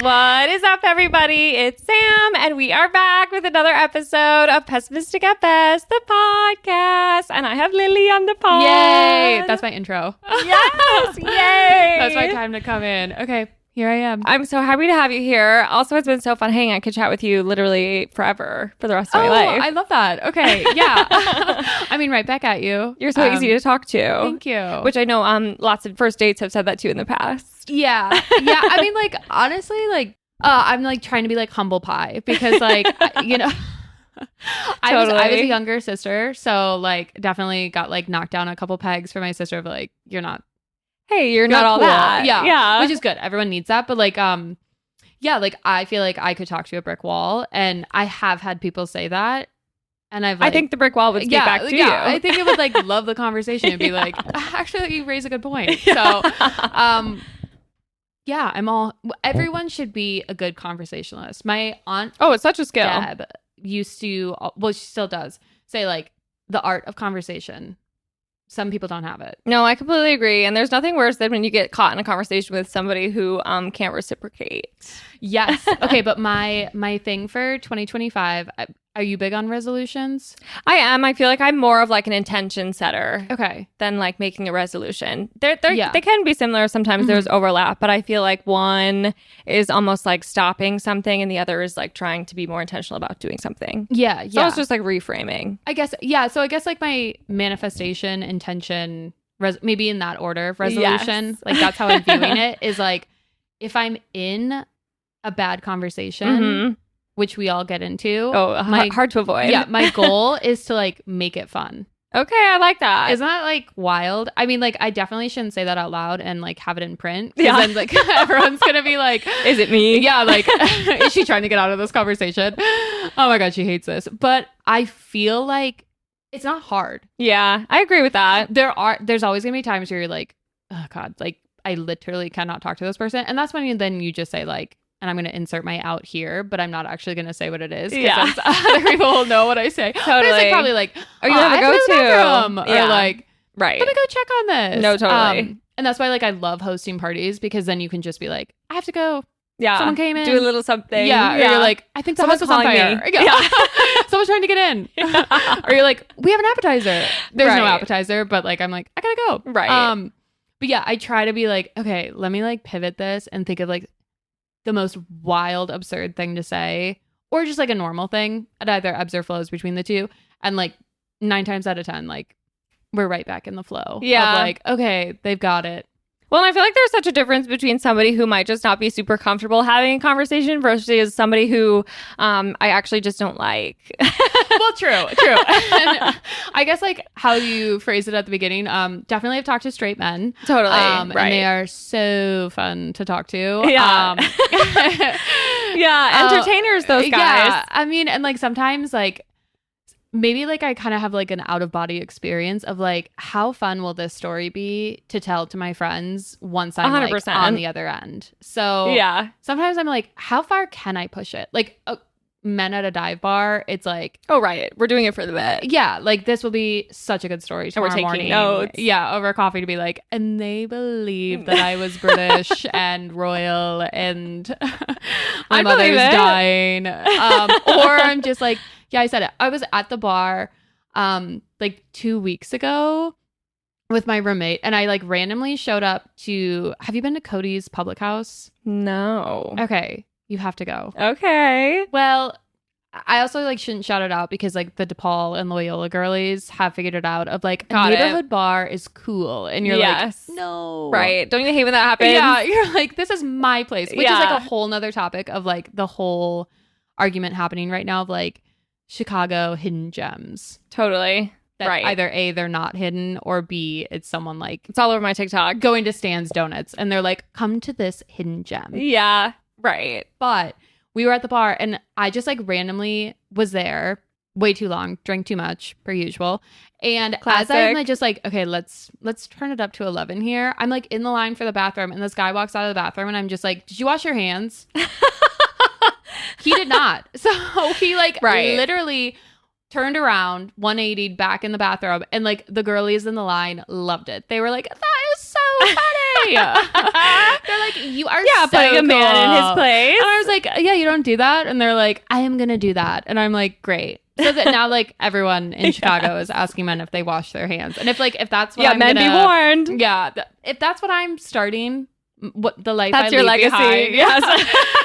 What is up, everybody? It's Sam, and we are back with another episode of Pessimistic at Best, the podcast. And I have Lily on the pod. Yay! That's my intro. Yes! Yay! That's my time to come in. Okay, here I am. I'm so happy to have you here. Also, it's been so fun hanging. I could chat with you literally forever for the rest of my life. I love that. Okay, yeah. I mean, right back at you. You're so easy to talk to. Thank you. Which I know lots of first dates have said that to you in the past. Yeah. I mean, like, honestly, like, I'm like trying to be like humble pie because, like, you know, I was a younger sister, so like definitely got like knocked down a couple pegs for my sister of like, you're not all cool. that. Yeah. Which is good. Everyone needs that. But like, yeah, like I feel like I could talk to a brick wall, and I have had people say that. And I think the brick wall would speak back to you. I think it would like love the conversation and be like, actually, you raise a good point. So, yeah, everyone should be a good conversationalist. My aunt, it's such a skill. Deb, used to, well, she still does, say like the art of conversation. Some people don't have it. No, I completely agree. And there's nothing worse than when you get caught in a conversation with somebody who can't reciprocate. Yes. Okay, but my thing for 2025, are you big on resolutions? I am. I feel like I'm more of like an intention setter. Okay. Than like making a resolution. They can be similar. Sometimes there's overlap, but I feel like one is almost like stopping something and the other is like trying to be more intentional about doing something. Yeah. So it's just like reframing. I guess. Yeah. So I guess like my manifestation, intention, maybe in that order of resolution, like that's how I'm viewing it, is like if I'm in a bad conversation, which we all get into. Hard to avoid. Yeah, my goal is to like make it fun. Okay, I like that. Isn't that like wild? I mean, like I definitely shouldn't say that out loud and like have it in print. Yeah. Then like everyone's gonna be like, is it me? Yeah, like is she trying to get out of this conversation? Oh my God, she hates this. But I feel like it's not hard. Yeah, I agree with that. There's always gonna be times where you're like, oh God, like I literally cannot talk to this person. And that's when then you just say like, and I'm going to insert my out here, but I'm not actually going to say what it is. Yeah. Other people will know what I say. Totally. But it's like, probably like, or you have to go to. Yeah. Or like, right. Let me go check on this. No, totally. And that's why like I love hosting parties, because then you can just be like, I have to go. Yeah. Someone came in. Do a little something. Yeah. Or you're like, I think the house was on fire. Yeah. Someone's trying to get in. Yeah. Or you're like, we have an appetizer. There's no appetizer, but like, I'm like, I gotta go. Right. But yeah, I try to be like, okay, let me like pivot this and think of like the most wild, absurd thing to say, or just like a normal thing. It either ebbs or flows between the two. And like 9 times out of 10, like we're right back in the flow. Yeah. Of like, okay, they've got it. Well, and I feel like there's such a difference between somebody who might just not be super comfortable having a conversation versus somebody who I actually just don't like. Well, true. And I guess like how you phrased it at the beginning, definitely have talked to straight men. Totally. Right. And they are so fun to talk to. Yeah. Yeah. Entertainers, those guys. Yeah. I mean, and like sometimes like, maybe like I kind of have like an out of body experience of like, how fun will this story be to tell to my friends once I'm 100%. Like on the other end? So yeah, sometimes I'm like, how far can I push it? Like men at a dive bar, it's like, oh right, we're doing it for the bit. Yeah, like this will be such a good story tomorrow and we're taking morning. Notes. Yeah, over coffee to be like, and they believe that I was British and royal and my mother's dying. Or I'm just like, yeah, I said it. I was at the bar like 2 weeks ago with my roommate, and I like randomly showed up to, have you been to Cody's Public House? No. Okay, you have to go. Okay. Well, I also like shouldn't shout it out because like the DePaul and Loyola girlies have figured it out of like a neighborhood bar is cool, and you're like, no, right? Don't you hate when that happens? Yeah, you're like, this is my place, which is like a whole nother topic of like the whole argument happening right now of like Chicago hidden gems. Totally. That either A, they're not hidden, or B, it's someone like, it's all over my TikTok, going to Stan's Donuts and they're like, come to this hidden gem. Yeah, right. But we were at the bar and I just like randomly was there way too long, drank too much per usual. And classic. As I'm like, just like, okay, let's turn it up to 11 here. I'm like in the line for the bathroom and this guy walks out of the bathroom and I'm just like, did you wash your hands? He did not. So he like literally turned around, 180'd back in the bathroom, and like the girlies in the line loved it. They were like, that is so funny. They're like, you are so putting a man cool. in his place. And I was like, yeah, you don't do that. And they're like, I am gonna do that. And I'm like, great. So that now like everyone in Chicago is asking men if they wash their hands, and if that's what I'm men be warned. Yeah, if that's what I'm starting, what the life that's I your leave legacy. behind, yes.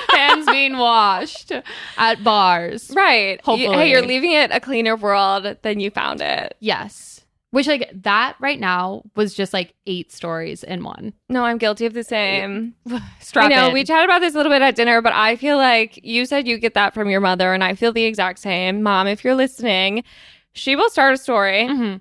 Hands being washed at bars, right? Hopefully, you're leaving it a cleaner world than you found it. Yes. Which like that right now was just like 8 stories in one. No, I'm guilty of the same. Strap I know in. we chatted about this a little bit at dinner, but I feel like you said you get that from your mother, and I feel the exact same. Mom, if you're listening, she will start a story. Mm-hmm.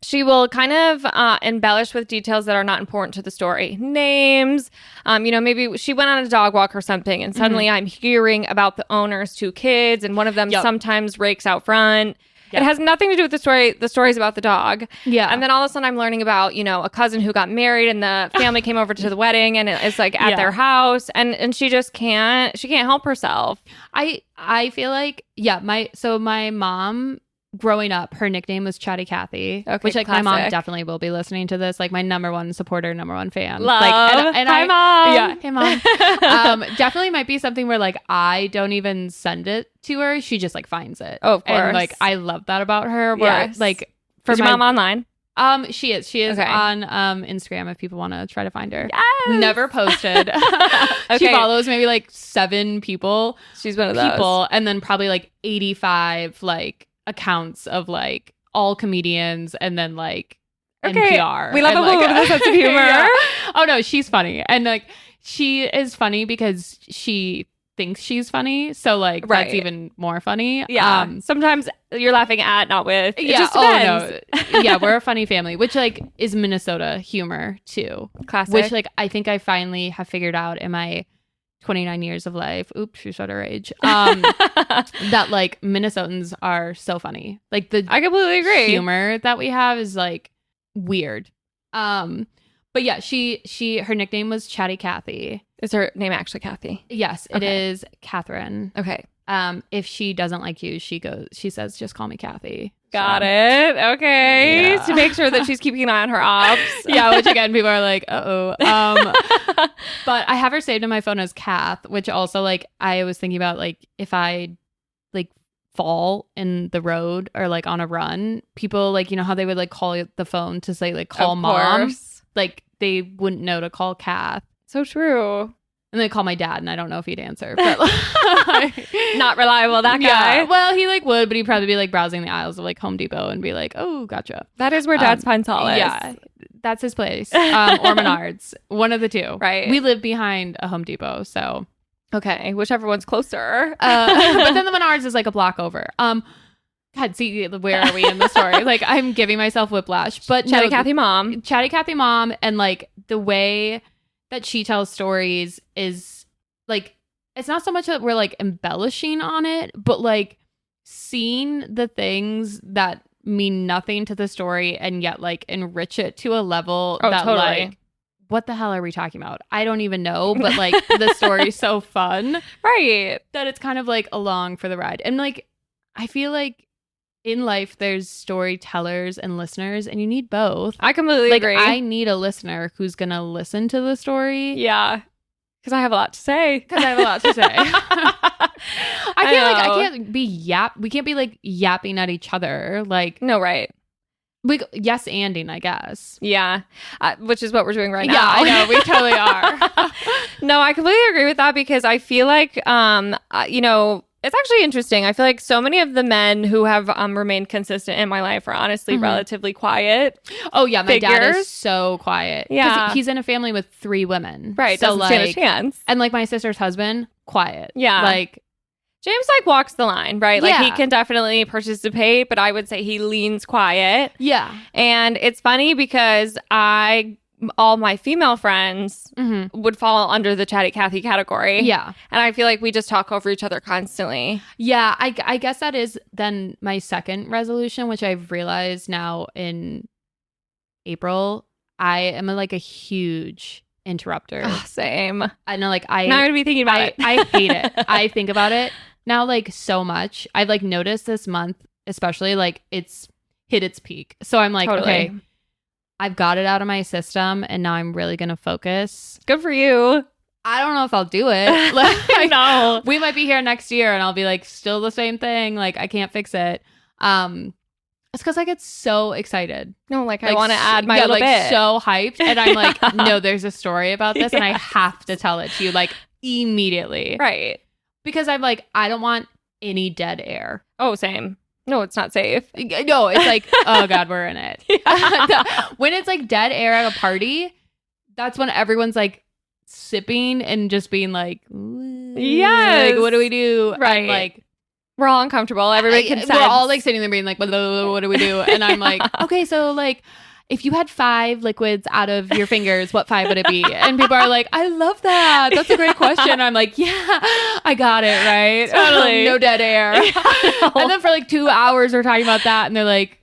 She will kind of embellish with details that are not important to the story. Names, maybe she went on a dog walk or something, and suddenly I'm hearing about the owner's 2 kids, and one of them sometimes rakes out front. Yep. It has nothing to do with the story. The story's about the dog. Yeah. And then all of a sudden I'm learning about, a cousin who got married and the family came over to the wedding and it's like at their house and she just can't help herself. I feel like, my mom growing up, her nickname was Chatty Cathy, which like classic. my mom definitely will be listening to this. Like my number one supporter, number one fan. Love. Like, and Hi, Mom. Yeah. Hey, Mom. Definitely might be something where like I don't even send it to her. She just like finds it. Oh, of course. And like I love that about her. Where like for my mom online. She is okay. on Instagram if people want to try to find her. Yes. Never posted. She follows maybe like 7 people. She's one of those. And then probably like 85 like accounts of like all comedians and then like NPR. We love a woman with a sense of humor. Yeah. Oh no, she's funny. And like she is funny because she thinks she's funny. So like that's even more funny. Yeah. Sometimes you're laughing at, not with. It just depends. Oh no. Yeah, we're a funny family, which like is Minnesota humor too. Classic. Which like I think I finally have figured out in my 29 years of life. Oops, she showed her age. That like Minnesotans are so funny. Like I completely agree. Humor that we have is like weird. But yeah, her nickname was Chatty Cathy. Is her name actually Kathy? Yes, it is Catherine. Okay. If she doesn't like you, she says, just call me Kathy. Got it. Okay. Yeah. To make sure that she's keeping an eye on her ops. Yeah, which again, people are like, uh-oh. But I have her saved in my phone as Kath, which also like, I was thinking about like, if I like fall in the road or like on a run, people like, how they would like call the phone to say like, call mom. Like they wouldn't know to call Kath. So true. And they call my dad, and I don't know if he'd answer. But not reliable, that guy. Yeah. Well, he like would, but he'd probably be like browsing the aisles of like Home Depot and be like, "Oh, gotcha." That is where dads find solace. Yeah, that's his place. Or Menards, one of the two. Right. We live behind a Home Depot, so okay, whichever one's closer. But then the Menards is like a block over. God, see, where are we in the story? Like, I'm giving myself whiplash. But Chatty Cathy mom, and like the way that she tells stories is like, it's not so much that we're like embellishing on it, but like seeing the things that mean nothing to the story and yet like enrich it to a level that totally. Like, what the hell are we talking about? I don't even know, but like the story's so fun, right? That it's kind of like along for the ride. And like, I feel like in life, there's storytellers and listeners, and you need both. I completely agree. I need a listener who's going to listen to the story. Yeah. Because I have a lot to say. I feel like I can't be we can't be like yapping at each other. Like, no, right. Yes, anding, I guess. Yeah. Which is what we're doing right now. Yeah, I know. We totally are. No, I completely agree with that because I feel like, it's actually interesting. I feel like so many of the men who have remained consistent in my life are honestly relatively quiet. Oh, yeah. My dad is so quiet. Yeah. He's in a family with 3 women. Right. So doesn't stand a chance. And like my sister's husband, quiet. Yeah. Like James like walks the line, right? Like he can definitely participate, but I would say he leans quiet. Yeah. And it's funny because all my female friends would fall under the Chatty Cathy category. Yeah. And I feel like we just talk over each other constantly. Yeah. I guess that is then my second resolution, which I've realized now in April. I am like a huge interrupter. Oh, same. I know, like now I'm going to be thinking about it. I hate it. I think about it now like so much. I've like noticed this month, especially like it's hit its peak. So I'm like, okay, I've got it out of my system and now I'm really going to focus. Good for you. I don't know if I'll do it. Like, No. we might be here next year and I'll be like, still the same thing. Like, I can't fix it. It's because I get so excited. No, like I want to add my little bit. So hyped. And I'm like, no, there's a story about this and I have to tell it to you like immediately. Right. Because I'm like, I don't want any dead air. Oh, same. No, it's not safe. No, it's like, oh God, we're in it. When it's like dead air at a party, that's when everyone's like sipping and just being like, yes. Like, what do we do? Right. And like, we're all uncomfortable. Everybody can we're all like sitting there being like, what do we do? And I'm like, okay, so like, if you had 5 liquids out of your fingers, what 5 would it be? And people are like, I love that. That's a great question. I'm like, yeah, I got it, right? Totally. No dead air. And then for like 2 hours, we're talking about that. And they're like,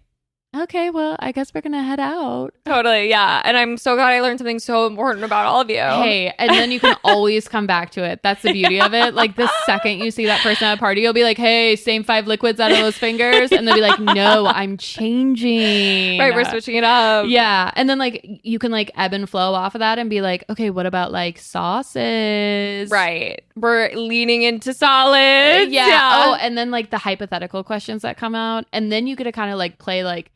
okay, well, I guess we're going to head out. Totally, yeah. And I'm so glad I learned something so important about all of you. Hey, and then you can always come back to it. That's the beauty of it. Like the second you see that person at a party, you'll be like, hey, same 5 liquids out of those fingers. And they'll be like, no, I'm changing. Right, we're switching it up. Yeah. And then like you can like ebb and flow off of that and be like, okay, what about like sauces? Right. We're leaning into solids. Yeah. Oh, and then like the hypothetical questions that come out. And then you get to kind of like play like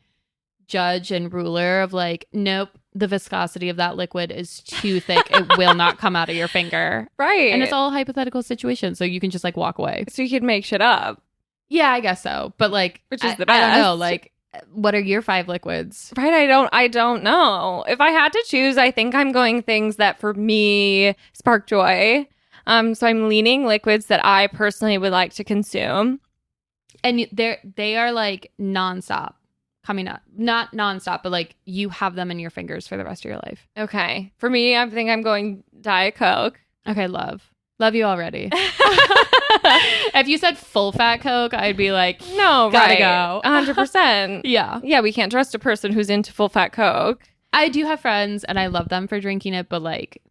judge and ruler of like, nope, the viscosity of that liquid is too thick. It will not come out of your finger. Right. And it's all hypothetical situations. So you can just like walk away. So you could make shit up. Yeah, I guess so. But like, which is the best. I don't know. Like, what are your 5 liquids? Right. I don't know. If I had to choose, I think I'm going things that for me spark joy. So I'm leaning liquids that I personally would like to consume. And they are like nonstop. Coming up, not nonstop, but like you have them in your fingers for the rest of your life. Okay. For me, I think I'm going Diet Coke. Okay, love you already. If you said full fat Coke, I'd be like, no, gotta right. go. 100%. Yeah, we can't trust a person who's into full fat Coke. I do have friends and I love them for drinking it, but like,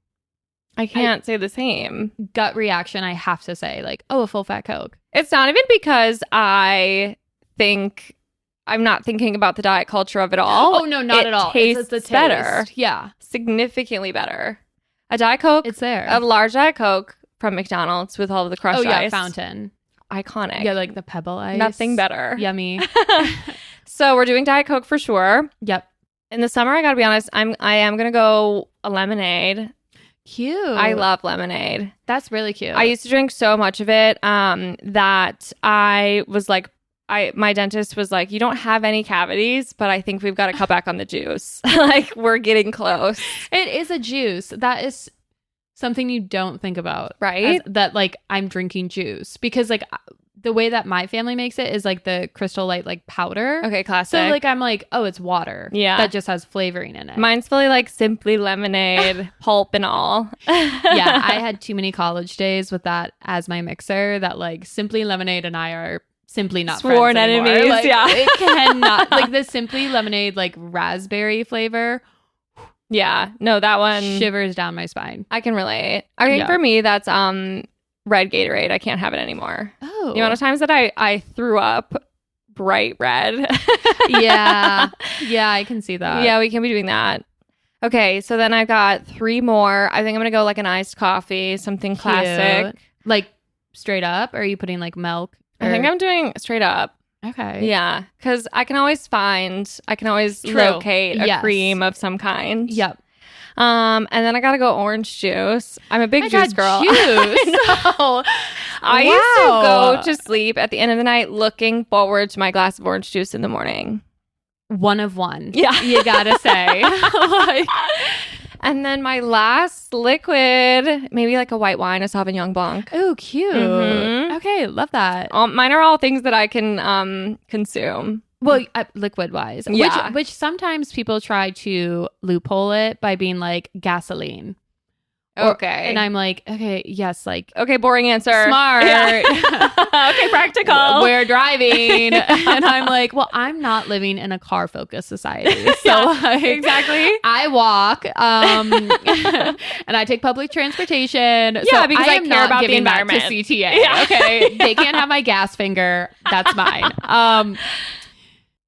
I can't say the same. Gut reaction, I have to say like, oh, a full fat Coke. It's not even because I think I'm not thinking about the diet culture of it all. Oh, no, not at all. Tastes it's the taste. better. Yeah. Significantly better. A Diet Coke. It's there. A large Diet Coke from McDonald's with all of the crushed ice. Fountain. Iconic. Yeah, like the pebble ice. Nothing better. Yummy. So we're doing Diet Coke for sure. Yep. In the summer, I gotta be honest, I am gonna go a lemonade. Cute. I love lemonade. That's really cute. I used to drink so much of it that I was like, my dentist was like, you don't have any cavities, but I think we've got to cut back on the juice. Like, we're getting close. It is a juice. That is something you don't think about. Right? That, like, I'm drinking juice. Because, like, the way that my family makes it is, like, the Crystal Light, like, powder. Okay, classic. So, like, I'm like, oh, it's water. Yeah. That just has flavoring in it. Mine's fully, like, Simply Lemonade, pulp and all. Yeah, I had too many college days with that as my mixer that, like, Simply Lemonade and I are simply not sworn friends anymore. enemies. Like, yeah, it cannot like the Simply Lemonade like raspberry flavor. Yeah, no, that one shivers down my spine. I can relate. I think for me that's red Gatorade. I can't have it anymore. Oh, the amount of times that I threw up bright red. yeah, I can see that. Yeah, we can be doing that. Okay, so then I've got 3 more. I think I'm gonna go like an iced coffee, something classic, like straight up. Or are you putting like milk? I think I'm doing straight up. Okay. Yeah, because I can always locate a cream of some kind. Yep. And then I gotta go orange juice. I'm a big juice girl. Juice. I used to go to sleep at the end of the night looking forward to my glass of orange juice in the morning. One of one. Yeah. You gotta say. And then my last liquid, maybe like a white wine, a Sauvignon Blanc. Oh, cute. Mm-hmm. Okay, love that. Mine are all things that I can consume. Well, liquid wise. Yeah. Which sometimes people try to loophole it by being like gasoline. Okay. And I'm like, okay, yes, like. Okay, boring answer. Smart. Yeah. Okay, practical. We're driving. And I'm like, well, I'm not living in a car-focused society. So like, exactly. I walk and I take public transportation. Yeah, so because I am care not about the giving that environment. to CTA. Yeah. Okay. They can't have my gas finger. That's mine.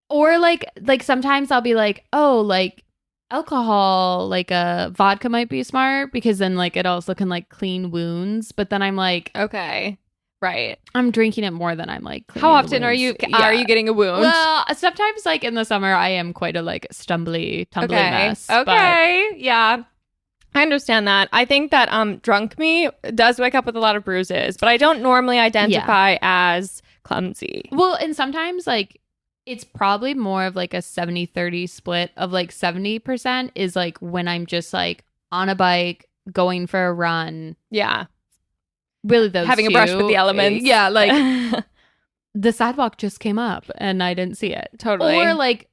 Or like sometimes I'll be like, oh, like alcohol, like vodka might be smart because then like it also can like clean wounds. But then I'm like, Okay. Right. I'm drinking it more than I'm like cleaning How the often are you wounds. getting a wound? Well, sometimes like in the summer I am quite a like tumbly mess. Okay. Yeah. I understand that. I think that drunk me does wake up with a lot of bruises, but I don't normally identify as clumsy. Well, and sometimes like it's probably more of like a 70-30 split of like 70% is like when I'm just like on a bike going for a run. Yeah. Really those having two. A brush with the elements. Yeah, like the sidewalk just came up and I didn't see it. Totally. Or like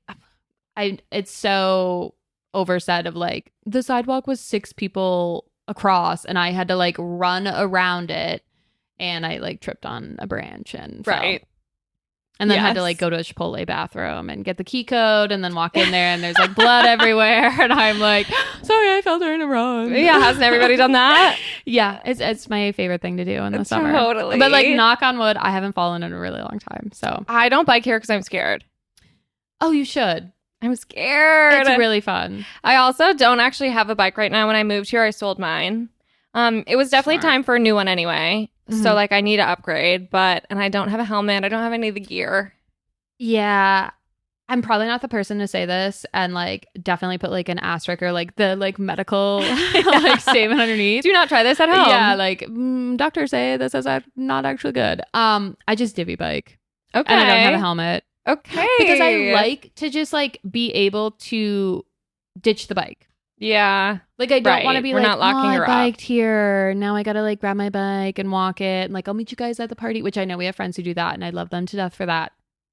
it's so oversaid of like the sidewalk was 6 people across and I had to like run around it and I like tripped on a branch and fell. Right. And then had to like go to a Chipotle bathroom and get the key code and then walk in there and there's like blood everywhere and I'm like, sorry, I fell during a run. Yeah, hasn't everybody done that? Yeah, it's my favorite thing to do in the summer. Totally. But like knock on wood, I haven't fallen in a really long time. So I don't bike here because I'm scared. Oh, you should. I'm scared. It's really fun. I also don't actually have a bike right now. When I moved here, I sold mine. It was definitely time for a new one anyway. Mm-hmm. So like I need to upgrade, and I don't have a helmet. I don't have any of the gear. Yeah. I'm probably not the person to say this and like definitely put like an asterisk or like the like medical like statement underneath. Do not try this at home. Yeah, like doctors say this is not actually good. I just divvy bike. Okay. And I don't have a helmet. Okay. Because I like to just like be able to ditch the bike. Yeah. Like I don't want to be We're like, not locking her I biked up here. Now I got to like grab my bike and walk it. And like, I'll meet you guys at the party, which I know we have friends who do that. And I love them to death for that.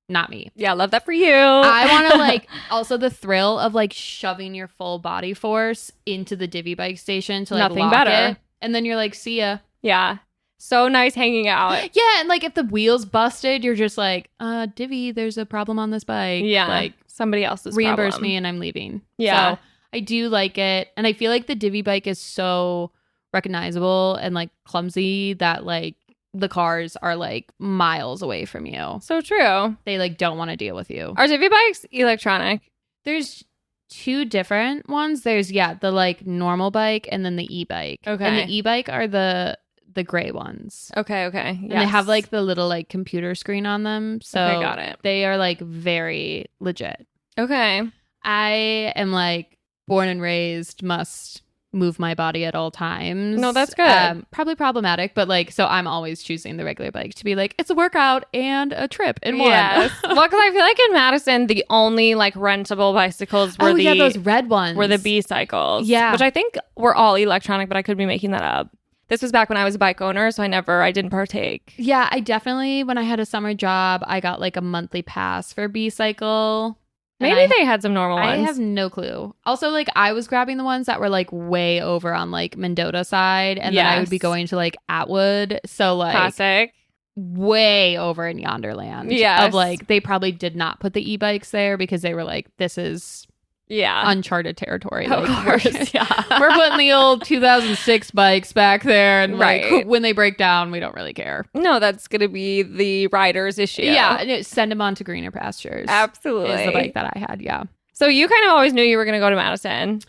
Not me. Yeah. Love that for you. I want to like also the thrill of like shoving your full body force into the divvy bike station to like Nothing lock better. it. And then you're like, see ya. Yeah. So nice hanging out. Yeah. And like if the wheel's busted, you're just like, divvy, there's a problem on this bike. Yeah. Like somebody else's reimburse problem. me and I'm leaving. Yeah. So I do like it. And I feel like the divvy bike is so recognizable and like clumsy that like the cars are like miles away from you. So true. They like don't want to deal with you. Are divvy bikes electronic? There's 2 different ones. There's the like normal bike and then the e-bike. Okay. And the e-bike are the gray ones. Okay. Yes. And they have like the little like computer screen on them. So okay, got it. They are like very legit. Okay. I am like born and raised, must move my body at all times. No, that's good. Probably problematic, but like, so I'm always choosing the regular bike to be like, it's a workout and a trip in one. Yes. Well, because I feel like in Madison, the only like rentable bicycles were those red ones. Were the B cycles. Yeah. Which I think were all electronic, but I could be making that up. This was back when I was a bike owner, so I didn't partake. Yeah, I definitely, when I had a summer job, I got like a monthly pass for B cycle. Maybe they had some normal ones. I have no clue. Also, like I was grabbing the ones that were like way over on like Mendota side, and then I would be going to like Atwood. So like classic, way over in Yonderland. Yeah, of like they probably did not put the e-bikes there because they were like, this is uncharted territory. Of like, course, we're putting the old 2006 bikes back there, and right. like when they break down, we don't really care. No, that's gonna be the rider's issue. Yeah, send them on to greener pastures. Absolutely, is the bike that I had. Yeah. So you kind of always knew you were gonna go to Madison.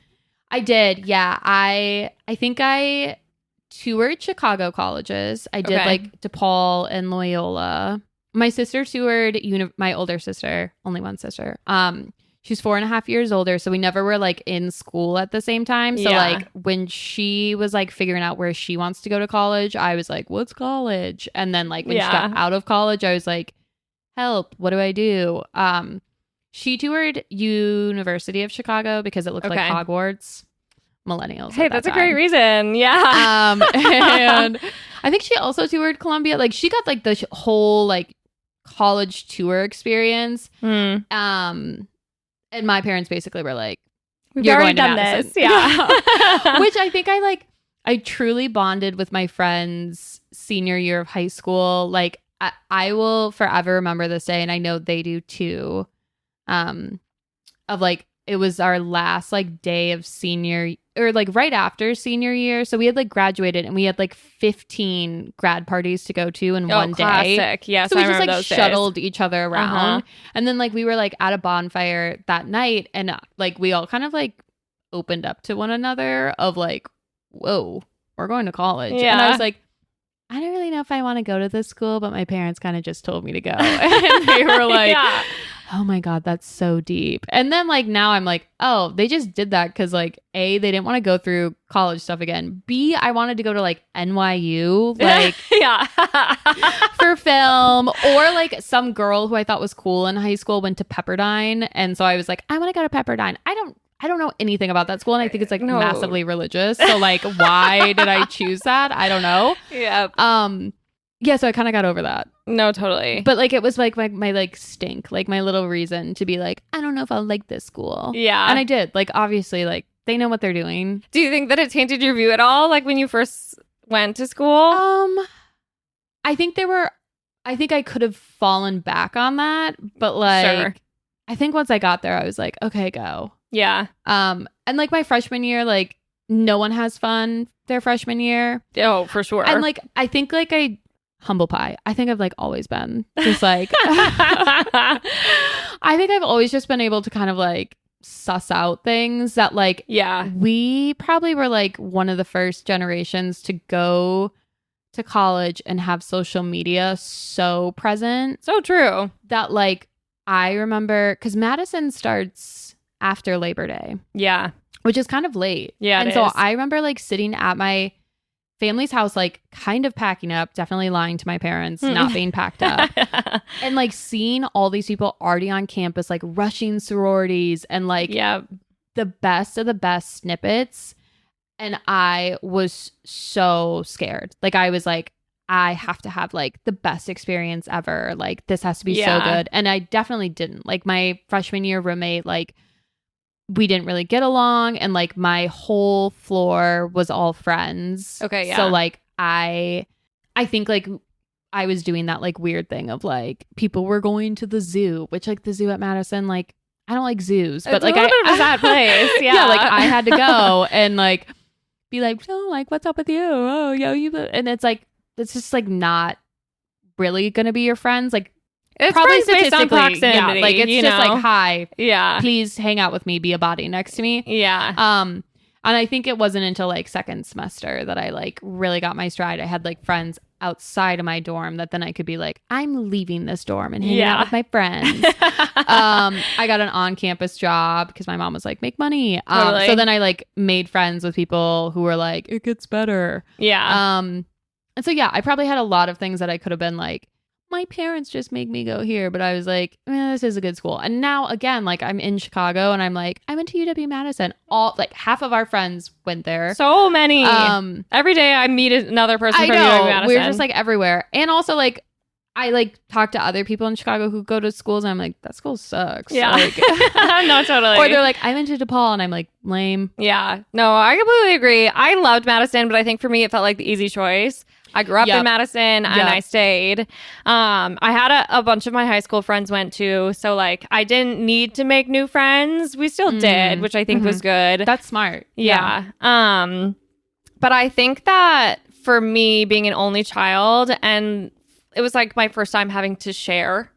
I did. Yeah. I think I toured Chicago colleges. I did like DePaul and Loyola. My sister toured. My older sister, only one sister. She's 4.5 years older, so we never were like in school at the same time. So like when she was like figuring out where she wants to go to college, I was like, what's college? And then like when she got out of college, I was like, help, what do I do? She toured University of Chicago because it looked like Hogwarts. Millennials. Hey, that's a great reason. Yeah. And I think she also toured Columbia. Like she got like the whole like college tour experience. And my parents basically were like, We've already done this. Yeah. Which I think I truly bonded with my friends senior year of high school. Like I will forever remember this day, and I know they do too. Of like, it was our last like day of senior or like right after senior year. So we had like graduated and we had like 15 grad parties to go to in one classic. day. Yes, so we I just like those shuttled days. each other around. And then like we were like at a bonfire that night, and like we all kind of like opened up to one another of like, whoa, we're going to college. Yeah. And I was like, I don't really know if I want to go to this school, but my parents kind of just told me to go. And they were like, Yeah. oh my God, that's so deep. And then like now I'm like, oh, they just did that because like A, they didn't want to go through college stuff again. B, I wanted to go to like NYU, like Yeah. for film, or like some girl who I thought was cool in high school went to Pepperdine. And so I was like, I want to go to Pepperdine. I don't know anything about that school, and I think it's like No. massively religious. So like, why did I choose that? I don't know. Yeah. Yeah, so I kind of got over that. No, totally. But like, it was like my like stink, like my little reason to be like, I don't know if I'll like this school. Yeah. And I did. Like, obviously, like they know what they're doing. Do you think that it tainted your view at all, like when you first went to school? I think I could have fallen back on that, but like, Sure. I think once I got there, I was like, okay, go. Yeah. And like my freshman year, like no one has fun their freshman year. Oh, for sure. And like, I think like humble pie. I think I've like always been just like, I think I've always just been able to kind of like suss out things that like, Yeah. we probably were like one of the first generations to go to college and have social media so present So true. that like, I remember because Madison starts after Labor Day, Yeah. which is kind of late. Yeah, and it so is. I remember like sitting at my family's house, like kind of packing up, definitely lying to my parents, not being packed up, and like seeing all these people already on campus, like rushing sororities and like Yeah. the best of the best snippets. And I was so scared. Like I was like, I have to have like the best experience ever. Like this has to be so Yeah. good. And I definitely didn't. Like my freshman year roommate, like we didn't really get along, and like my whole floor was all friends. Okay, yeah. So like I think like I was doing that like weird thing of like people were going to the zoo, which like the zoo at Madison, like I don't like zoos, but It's like a little bit of a sad place. Yeah. like I had to go and like be like, oh, like what's up with you? Oh, yo, you, and it's like it's just like not really gonna be your friends. Like It's probably friends based on statistically, proximity. yeah, like it's you just know? like hi, Yeah. please hang out with me, be a body next to me. Yeah. And I think it wasn't until like second semester that I like really got my stride. I had like friends outside of my dorm that then I could be like, I'm leaving this dorm and hanging out with my friends. I got an on-campus job because my mom was like, make money. Totally. So then I like made friends with people who were like, it gets better. Yeah. And so yeah, I probably had a lot of things that I could have been like, my parents just make me go here, but I was like, this is a good school. And now again, like I'm in Chicago and I'm like, I went to UW-Madison. All like half of our friends went there. So many. Every day I meet another person I from know. UW-Madison. We're just like everywhere. And also like I like talk to other people in Chicago who go to schools and I'm like, that school sucks. Yeah. Like, No, totally. or they're like, I went to DePaul and I'm like, lame. Yeah. No, I completely agree. I loved Madison, but I think for me it felt like the easy choice. I grew up in Madison and I stayed. I had a bunch of my high school friends went to, so like I didn't need to make new friends. We still did, which I think was good. That's smart. Yeah. But I think that for me being an only child, and it was like my first time having to share,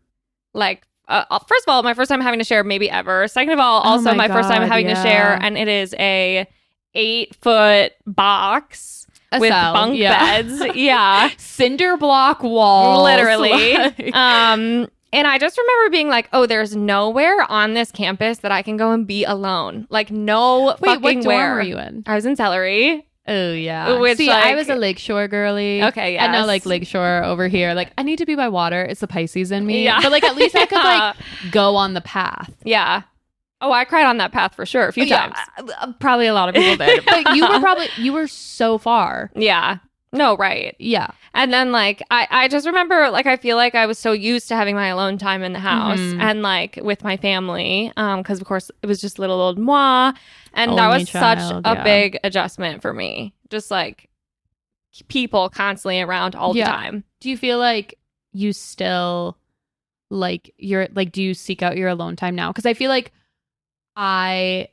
like first of all, my first time having to share maybe ever. Second of all, also my first time having to share, and it is a 8-foot box with bunk beds. Yeah. Cinder block walls. Literally. And I just remember being like, oh, there's nowhere on this campus that I can go and be alone. Like no fucking what dorm where. were you in? I was in Celery. Oh yeah. Which, See, like, I was a Lakeshore girly. Okay, I know yes. like Lakeshore over here. Like I need to be by water. It's the Pisces in me. Yeah. But like at least I could like go on the path. Yeah. Oh, I cried on that path for sure a few times. Probably a lot of people did. But you were so far. Yeah. No, right. Yeah. And then like I just remember like I feel like I was so used to having my alone time in the house and like with my family because of course it was just little old moi, and that was such a big adjustment for me. Just like people constantly around all the time. Do you feel like you still like you're like do you seek out your alone time now? Because I feel like I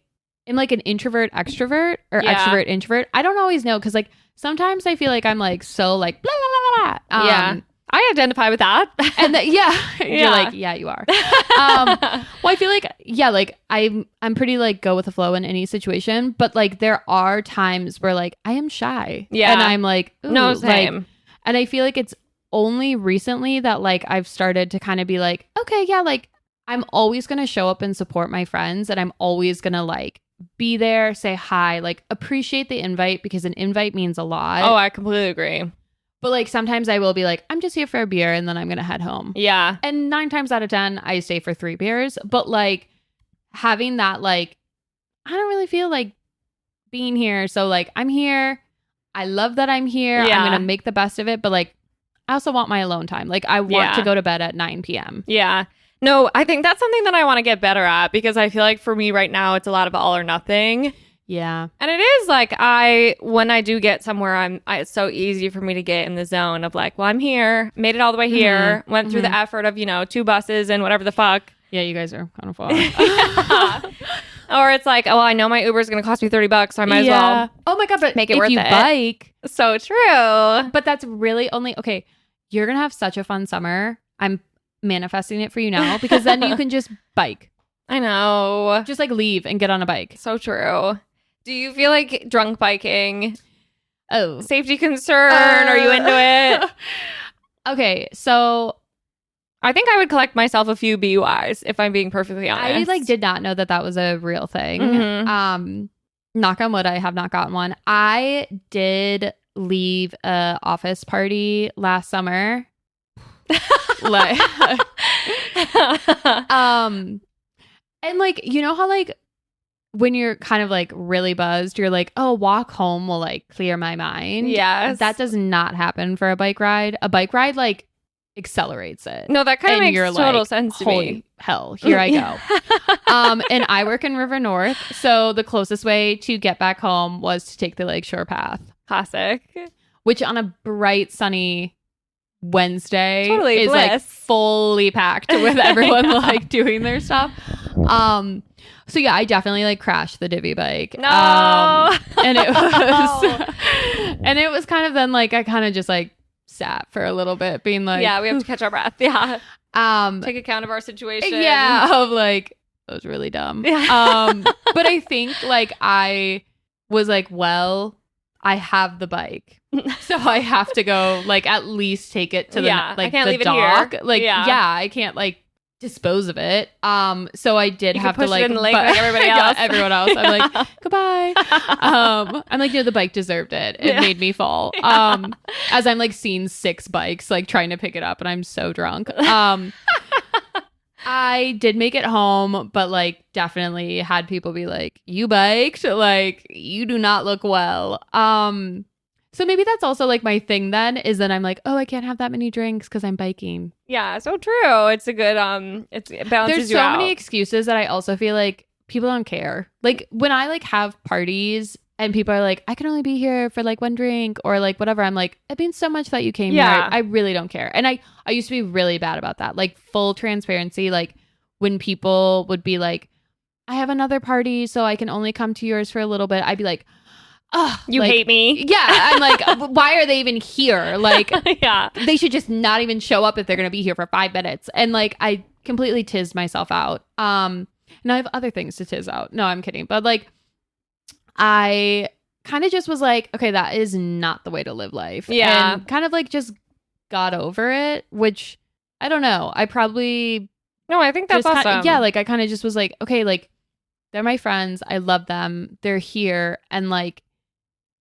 am like an introvert extrovert or extrovert introvert. I don't always know because like sometimes I feel like I'm like so like blah blah blah blah. Yeah. I identify with that. And you're like, yeah, you are. Well, I feel like, like I'm pretty like go with the flow in any situation, but like there are times where like I am shy. Yeah. And I'm like, ooh, no, same. Like, and I feel like it's only recently that like I've started to kind of be like, okay, yeah, like I'm always going to show up and support my friends, and I'm always going to like be there, say hi, like appreciate the invite, because an invite means a lot. Oh, I completely agree. But like sometimes I will be like, I'm just here for a beer and then I'm going to head home. Yeah. And 9 times out of 10, I stay for 3 beers. But like having that, like, I don't really feel like being here. So like I'm here. I love that I'm here. Yeah. I'm going to make the best of it. But like I also want my alone time. Like I want to go to bed at 9 p.m. Yeah. No, I think that's something that I want to get better at, because I feel like for me right now, it's a lot of all or nothing. Yeah. And it is like when I do get somewhere, it's so easy for me to get in the zone of like, well, I'm here, made it all the way here, went through the effort of, 2 buses and whatever the fuck. Yeah, you guys are kind of far. Or it's like, oh, I know my Uber is going to cost me $30, so I might as well. Oh my God, but make it if worth you it. Bike. So true. But that's really only, okay, you're going to have such a fun summer. I'm manifesting it for you now, because then you can just bike. I know. Just like leave and get on a bike. So true. Do you feel like drunk biking? Oh. Safety concern? Are you into it? Okay, so I think I would collect myself a few BUIs, if I'm being perfectly honest. I like did not know that was a real thing. Knock on wood, I have not gotten one. I did leave a office party last summer. Like, and like, you know how like when you're kind of like really buzzed, you're like, oh, walk home will like clear my mind. Yes. That does not happen for a bike ride. A bike ride like accelerates it. No, that kind of makes total like, sense to holy me. Hell, here I go. And I work in River North, so the closest way to get back home was to take the Lakeshore Path. Classic. Which on a bright, sunny Wednesday totally is bliss. Like fully packed with everyone like doing their stuff. So yeah, I definitely like crashed the divvy bike. No. And it was and it was kind of then like I kind of just like sat for a little bit being like, yeah, we have to catch our breath. Yeah. Take account of our situation. Yeah, of like that was really dumb. Yeah. But I think like I was like, well, I have the bike, so I have to go like at least take it to the like I can't the leave dock. It here. Like I can't like dispose of it. So I did you have push to like it in the lake like everybody else. Everyone else. I'm like goodbye. I'm like, no, the bike deserved it. It made me fall. As I'm like seeing 6 bikes like trying to pick it up, and I'm so drunk. I did make it home, but like definitely had people be like, you biked, like you do not look well. So maybe that's also like my thing then, is that I'm like, oh, I can't have that many drinks because I'm biking. Yeah, so true. It's a good it balances There's you so out. many excuses that I also feel like people don't care. Like when I like have parties and people are like, I can only be here for like 1 drink or like whatever, I'm like, it means so much that you came here. I really don't care. And I used to be really bad about that. Like full transparency, like when people would be like, I have another party, so I can only come to yours for a little bit, I'd be like, oh, you like, hate me. Yeah. I'm like, why are they even here? Like, yeah, they should just not even show up if they're going to be here for 5 minutes. And like, I completely tizzed myself out. And I have other things to tiz out. No, I'm kidding. But like, I kind of just was like, okay, that is not the way to live life. Yeah. And kind of like just got over it, which I don't know. I probably. No, I think that's awesome. Yeah. Like I kind of just was like, okay, like they're my friends. I love them. They're here. And like,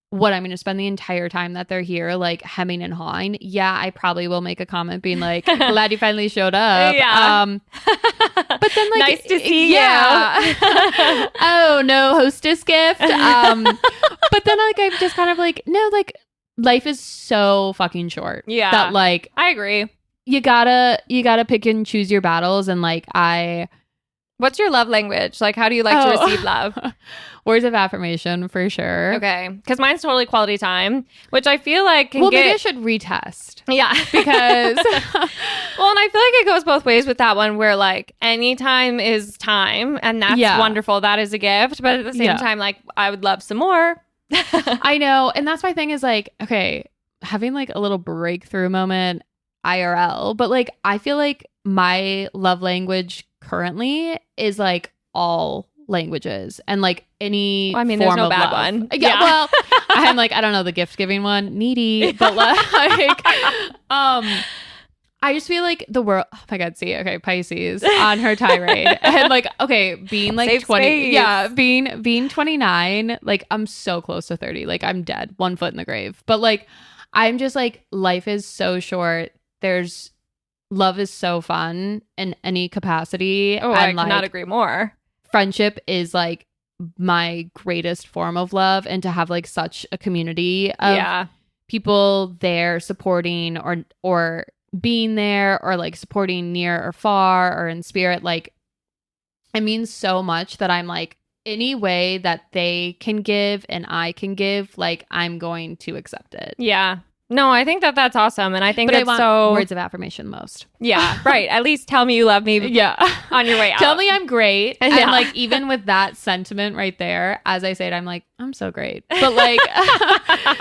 what I'm going to spend the entire time that they're here, like hemming and hawing. Yeah, I probably will make a comment being like, glad you finally showed up. Yeah. But then like, nice to see you. Oh, no hostess gift. But then like, I'm just kind of like, no, like life is so fucking short. Yeah. That like, I agree. You gotta pick and choose your battles. And like, what's your love language? Like, how do you like to receive love? Words of affirmation for sure. Okay. Because mine's totally quality time, which I feel like can maybe I should retest. Yeah. Because well, and I feel like it goes both ways with that one, where like any time is time, and that's wonderful. That is a gift. But at the same time, like I would love some more. I know. And that's my thing is like, okay, having like a little breakthrough moment IRL, but like I feel like my love language currently is like all languages and like any I mean, form there's no of bad love. one. Yeah, well, I'm like, I don't know, the gift giving one, needy, but like I just feel like the world, oh my God, see, okay, Pisces on her tirade. And like, okay, being like Safe 20, space. yeah, being 29, like I'm so close to 30, like I'm dead, 1 foot in the grave. But like, I'm just like, life is so short. Love is so fun in any capacity. Oh, and I cannot like, agree more. friendship is like my greatest form of love, and to have like such a community of people there supporting or being there or like supporting near or far or in spirit, like it means so much that I'm like, any way that they can give and I can give, like I'm going to accept it. Yeah. No, I think that's awesome. And I think But I that's want so words of affirmation most. Yeah, right. At least tell me you love me Yeah. on your way out. Tell me I'm great. Yeah. And like, even with that sentiment right there, as I say it, I'm like, I'm so great. But like,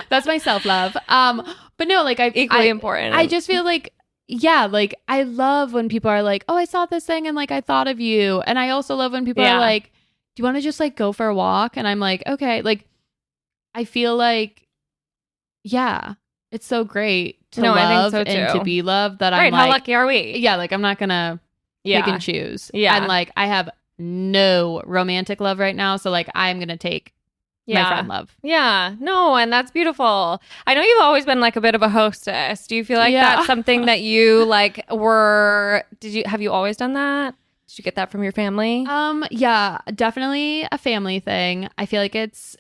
that's my self-love. But no, like Equally important. I just feel like, yeah, like I love when people are like, oh, I saw this thing and like I thought of you. And I also love when people are like, do you want to just like go for a walk? And I'm like, okay. Like, I feel like, yeah, it's so great to love I think so and too. to be loved that Right, I'm like, how lucky are we? yeah, like I'm not gonna pick and choose. Yeah. And like I have no romantic love right now. So like I'm gonna take my friend love. Yeah. No, and that's beautiful. I know you've always been like a bit of a hostess. Do you feel like that's something that you like have you always done that? Did you get that from your family? Yeah, definitely a family thing. I feel like it's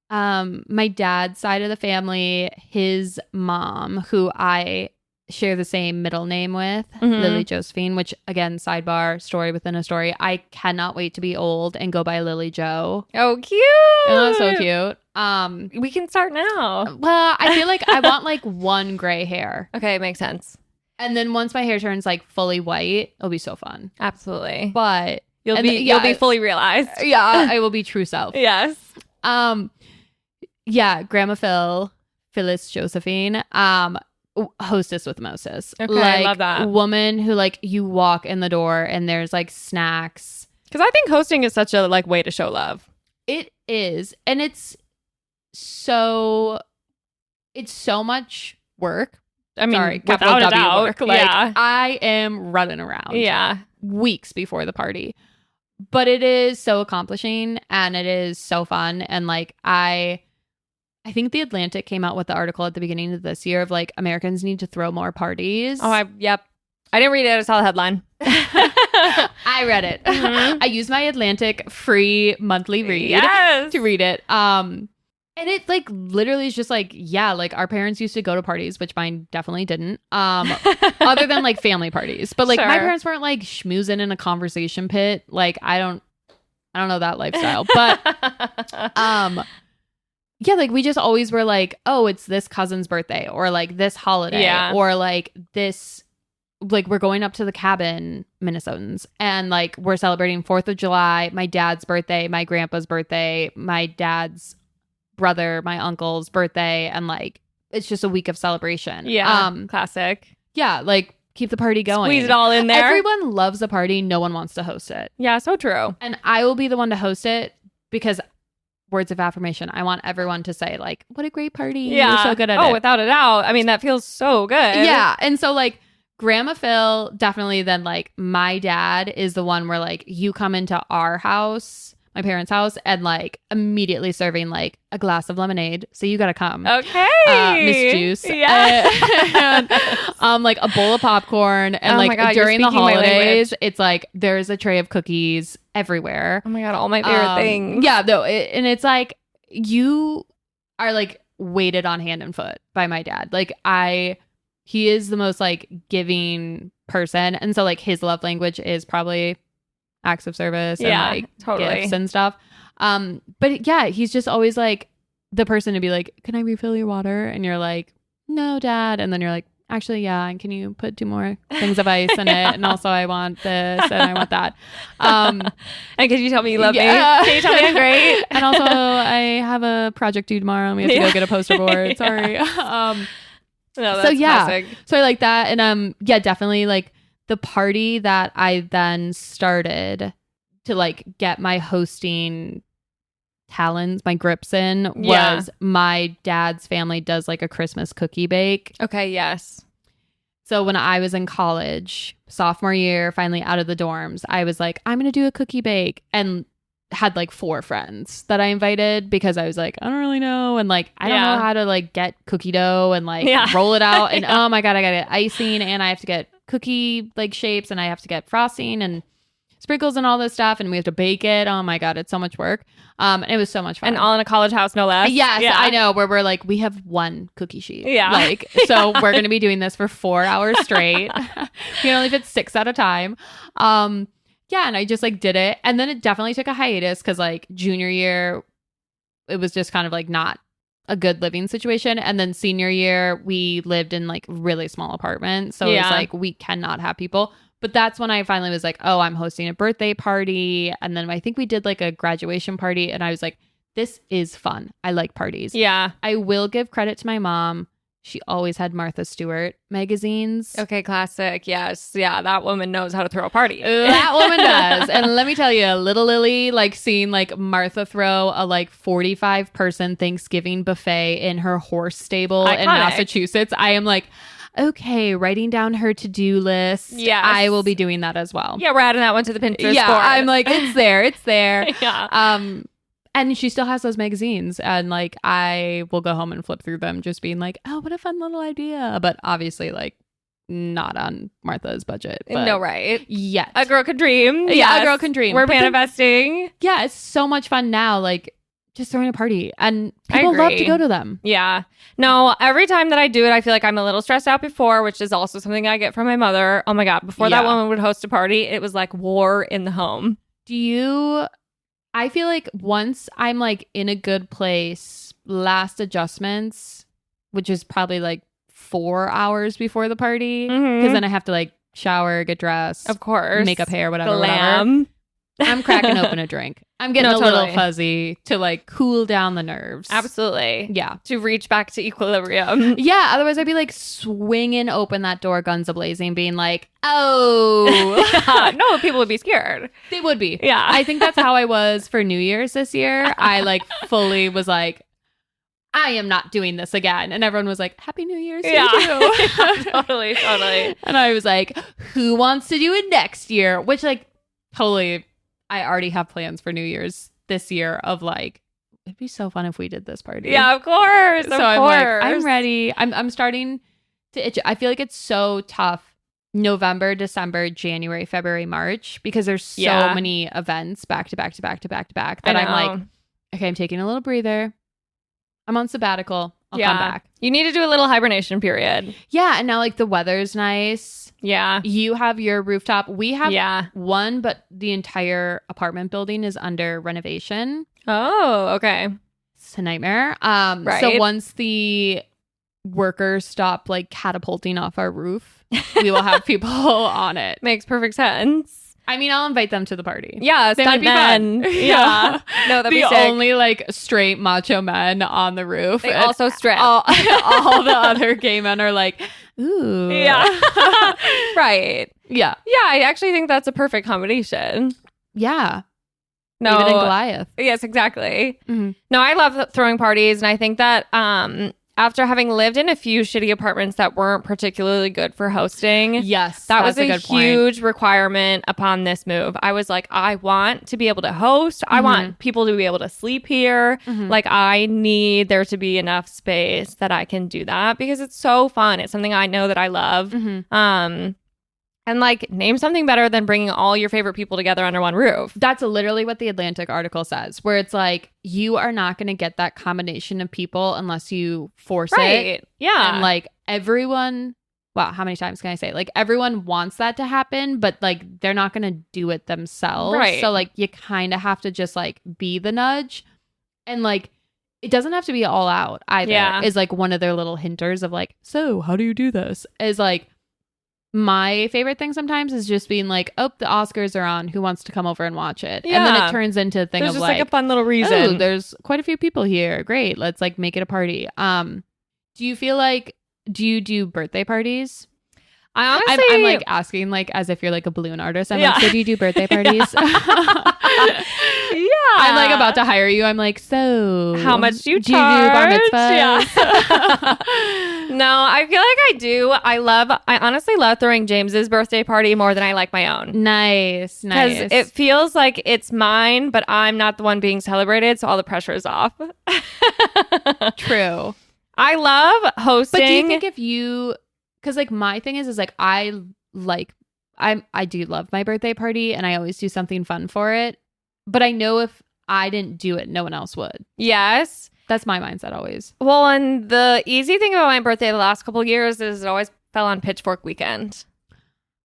my dad's side of the family, his mom, who I share the same middle name with, Lily Josephine, which again, sidebar, story within a story. I cannot wait to be old and go by Lily Joe. Oh, cute. Oh, so cute. We can start now. Well, I feel like I want like one gray hair. Okay, makes sense. And then once my hair turns like fully white, it'll be so fun. Absolutely. But you'll be fully realized. Yeah, I will be true self. Yes. Yeah, Grandma Phyllis Josephine, hostess with Moses. Okay, like, I love that. Woman who like you walk in the door and there's like snacks. Because I think hosting is such a like way to show love. It is, and it's so much work. I mean, Sorry, without a doubt. Work. Like I am running around. Yeah. Weeks before the party. But it is so accomplishing and it is so fun. And like I think The Atlantic came out with the article at the beginning of this year of like Americans need to throw more parties. Oh, yep. I didn't read it. I saw the headline. I read it. I used my Atlantic free monthly read to read it. And it like literally is just like, yeah, like our parents used to go to parties, which mine definitely didn't. Other than like family parties. But like my parents weren't like schmoozing in a conversation pit. Like I don't know that lifestyle. But yeah, like we just always were like, oh, it's this cousin's birthday or like this holiday or like this, like we're going up to the cabin, Minnesotans, and like we're celebrating 4th of July, my dad's birthday, my grandpa's birthday, my dad's brother, my uncle's birthday, and like it's just a week of celebration. Yeah, classic. Yeah, like keep the party going. Squeeze it all in there. Everyone loves a party. No one wants to host it. Yeah, so true. And I will be the one to host it because words of affirmation. I want everyone to say like, what a great party. Yeah. You're so good at it. Oh, without a doubt. I mean, that feels so good. Yeah. And so like Grandma Phil, definitely then like my dad is the one where like you come into our house, my parents' house, and like immediately serving like a glass of lemonade. So you got to come. Okay. Miss Juice. Yeah. And, like a bowl of popcorn. And my like God, during the you're speaking my holidays, language. it's like there's a tray of cookies everywhere. Oh my God, all my favorite things. Yeah, no, and it's like you are like weighted on hand and foot by my dad. Like he is the most like giving person, and so like his love language is probably acts of service and like gifts and stuff. But yeah, he's just always like the person to be like, "Can I refill your water?" And you're like, "No, Dad," and then you're like, "Actually, yeah, and can you put 2 more things of ice in it? And also I want this and I want that." And can you tell me you love me? Can you tell me I'm great? And also I have a project due tomorrow and we have to go get a poster board. Sorry. No, that's classic. So I like that. And yeah, definitely like the party that I then started to like get my hosting talons, my grips in, was my dad's family does like a Christmas cookie bake. Okay, yes. So when I was in college, sophomore year, finally out of the dorms, I was like, I'm going to do a cookie bake, and had like 4 friends that I invited because I was like, I don't really know. And like, I don't know how to like get cookie dough and like roll it out. And oh my God, I got to get icing, and I have to get cookie like shapes, and I have to get frosting and sprinkles and all this stuff. And we have to bake it. Oh my God, it's so much work. And it was so much fun. And all in a college house, no less. Yes, I know. Where we're like, we have 1 cookie sheet. Yeah. Like, so we're going to be doing this for 4 hours straight. We can only fit 6 at a time. Yeah, and I just like did it. And then it definitely took a hiatus because like junior year, it was just kind of like not a good living situation. And then senior year, we lived in like really small apartments. So it was like, we cannot have people. But that's when I finally was like, oh, I'm hosting a birthday party. And then I think we did like a graduation party. And I was like, this is fun. I like parties. Yeah. I will give credit to my mom. She always had Martha Stewart magazines. Okay, classic. Yes. Yeah, that woman knows how to throw a party. That woman does. And let me tell you, little Lily, like seeing like Martha throw a like 45-person Thanksgiving buffet in her horse stable in Massachusetts. I am like, okay, writing down her to-do list. Yes. I will be doing that as well. Yeah, we're adding that one to the Pinterest board. I'm like, it's there. It's there. Yeah. And she still has those magazines, and like I will go home and flip through them just being like, oh, what a fun little idea. But obviously like not on Martha's budget. But no, right. Yet. A girl can dream. Yeah, Yes. a girl can dream. We're manifesting. Yeah, it's so much fun now. Like just throwing a party, and people love to go to them. Yeah. No, every time that I do it, I feel like I'm a little stressed out before, which is also something I get from my mother. Oh my God. Before that woman would host a party, it was like war in the home. I feel like once I'm like in a good place, last adjustments, which is probably like 4 hours before the party, because then I have to like shower, get dressed, of course, makeup, hair, whatever. Glam. I'm cracking open a drink. I'm getting little fuzzy to like cool down the nerves. Absolutely. Yeah. To reach back to equilibrium. Yeah. Otherwise, I'd be like swinging open that door, guns a-blazing, being like, oh. No, people would be scared. They would be. Yeah. I think that's how I was for New Year's this year. I like fully was like, I am not doing this again. And everyone was like, Happy New Year's to you. Totally. And I was like, who wants to do it next year? Which like totally... I already have plans for New Year's this year of like, it'd be so fun if we did this party. Yeah, of course. I'm like, I'm ready. I'm starting to itch. I feel like it's so tough. November, December, January, February, March, because there's so many events back to back that I'm like, okay, I'm taking a little breather. I'm on sabbatical. I'll come back. You need to do a little hibernation period. Yeah. And now like the weather's nice. Yeah. You have your rooftop. We have one, but the entire apartment building is under renovation. Oh, okay. It's a nightmare. Right. So once the workers stop like catapulting off our roof, we will have people on it. Makes perfect sense. I mean, I'll invite them to the party. Yeah, they might be fun. Yeah. No, that'd be sick. The only like straight macho men on the roof. They also strip. All the other gay men are like, ooh. Yeah. Right. Yeah. Yeah, I actually think that's a perfect combination. Yeah. No. David and Goliath. Yes, exactly. Mm-hmm. No, I love throwing parties, and I think that after having lived in a few shitty apartments that weren't particularly good for hosting. Yes. That was a huge requirement upon this move. I was like, I want to be able to host. I want people to be able to sleep here. Like, I need there to be enough space that I can do that because it's so fun. It's something I know that I love. And like, name something better than bringing all your favorite people together under one roof. That's literally what the Atlantic article says, where it's like, you are not going to get that combination of people unless you force it. Yeah. And like everyone, wow, how many times can I say? Like everyone wants that to happen, but like they're not going to do it themselves. Right. So like you kind of have to just like be the nudge. And like, it doesn't have to be all out either. Yeah. Is like one of their little hinters of like, so how do you do this? Is like, my favorite thing sometimes is just being like, oh, the Oscars are on. Who wants to come over and watch it? Yeah. And then it turns into a thing There's of just like a fun little reason. Oh, there's quite a few people here. Great. Let's like make it a party. Do you feel like do you do birthday parties? I honestly, I'm like asking like as if you're like a balloon artist. I'm Yeah. like, so do you do birthday parties? yeah. I'm like about to hire you. I'm like, so how much do you do you do bar charge? mitzvahs? Yeah. No, I feel like I do. I honestly love throwing James's birthday party more than I like my own. Nice. Because it feels like it's mine, but I'm not the one being celebrated, so all the pressure is off. True. I love hosting. But do you think if you, because like my thing is like I do love my birthday party and I always do something fun for it. But I know if I didn't do it, no one else would. Yes. That's my mindset always. Well, and the easy thing about my birthday the last couple of years is it always fell on Pitchfork weekend.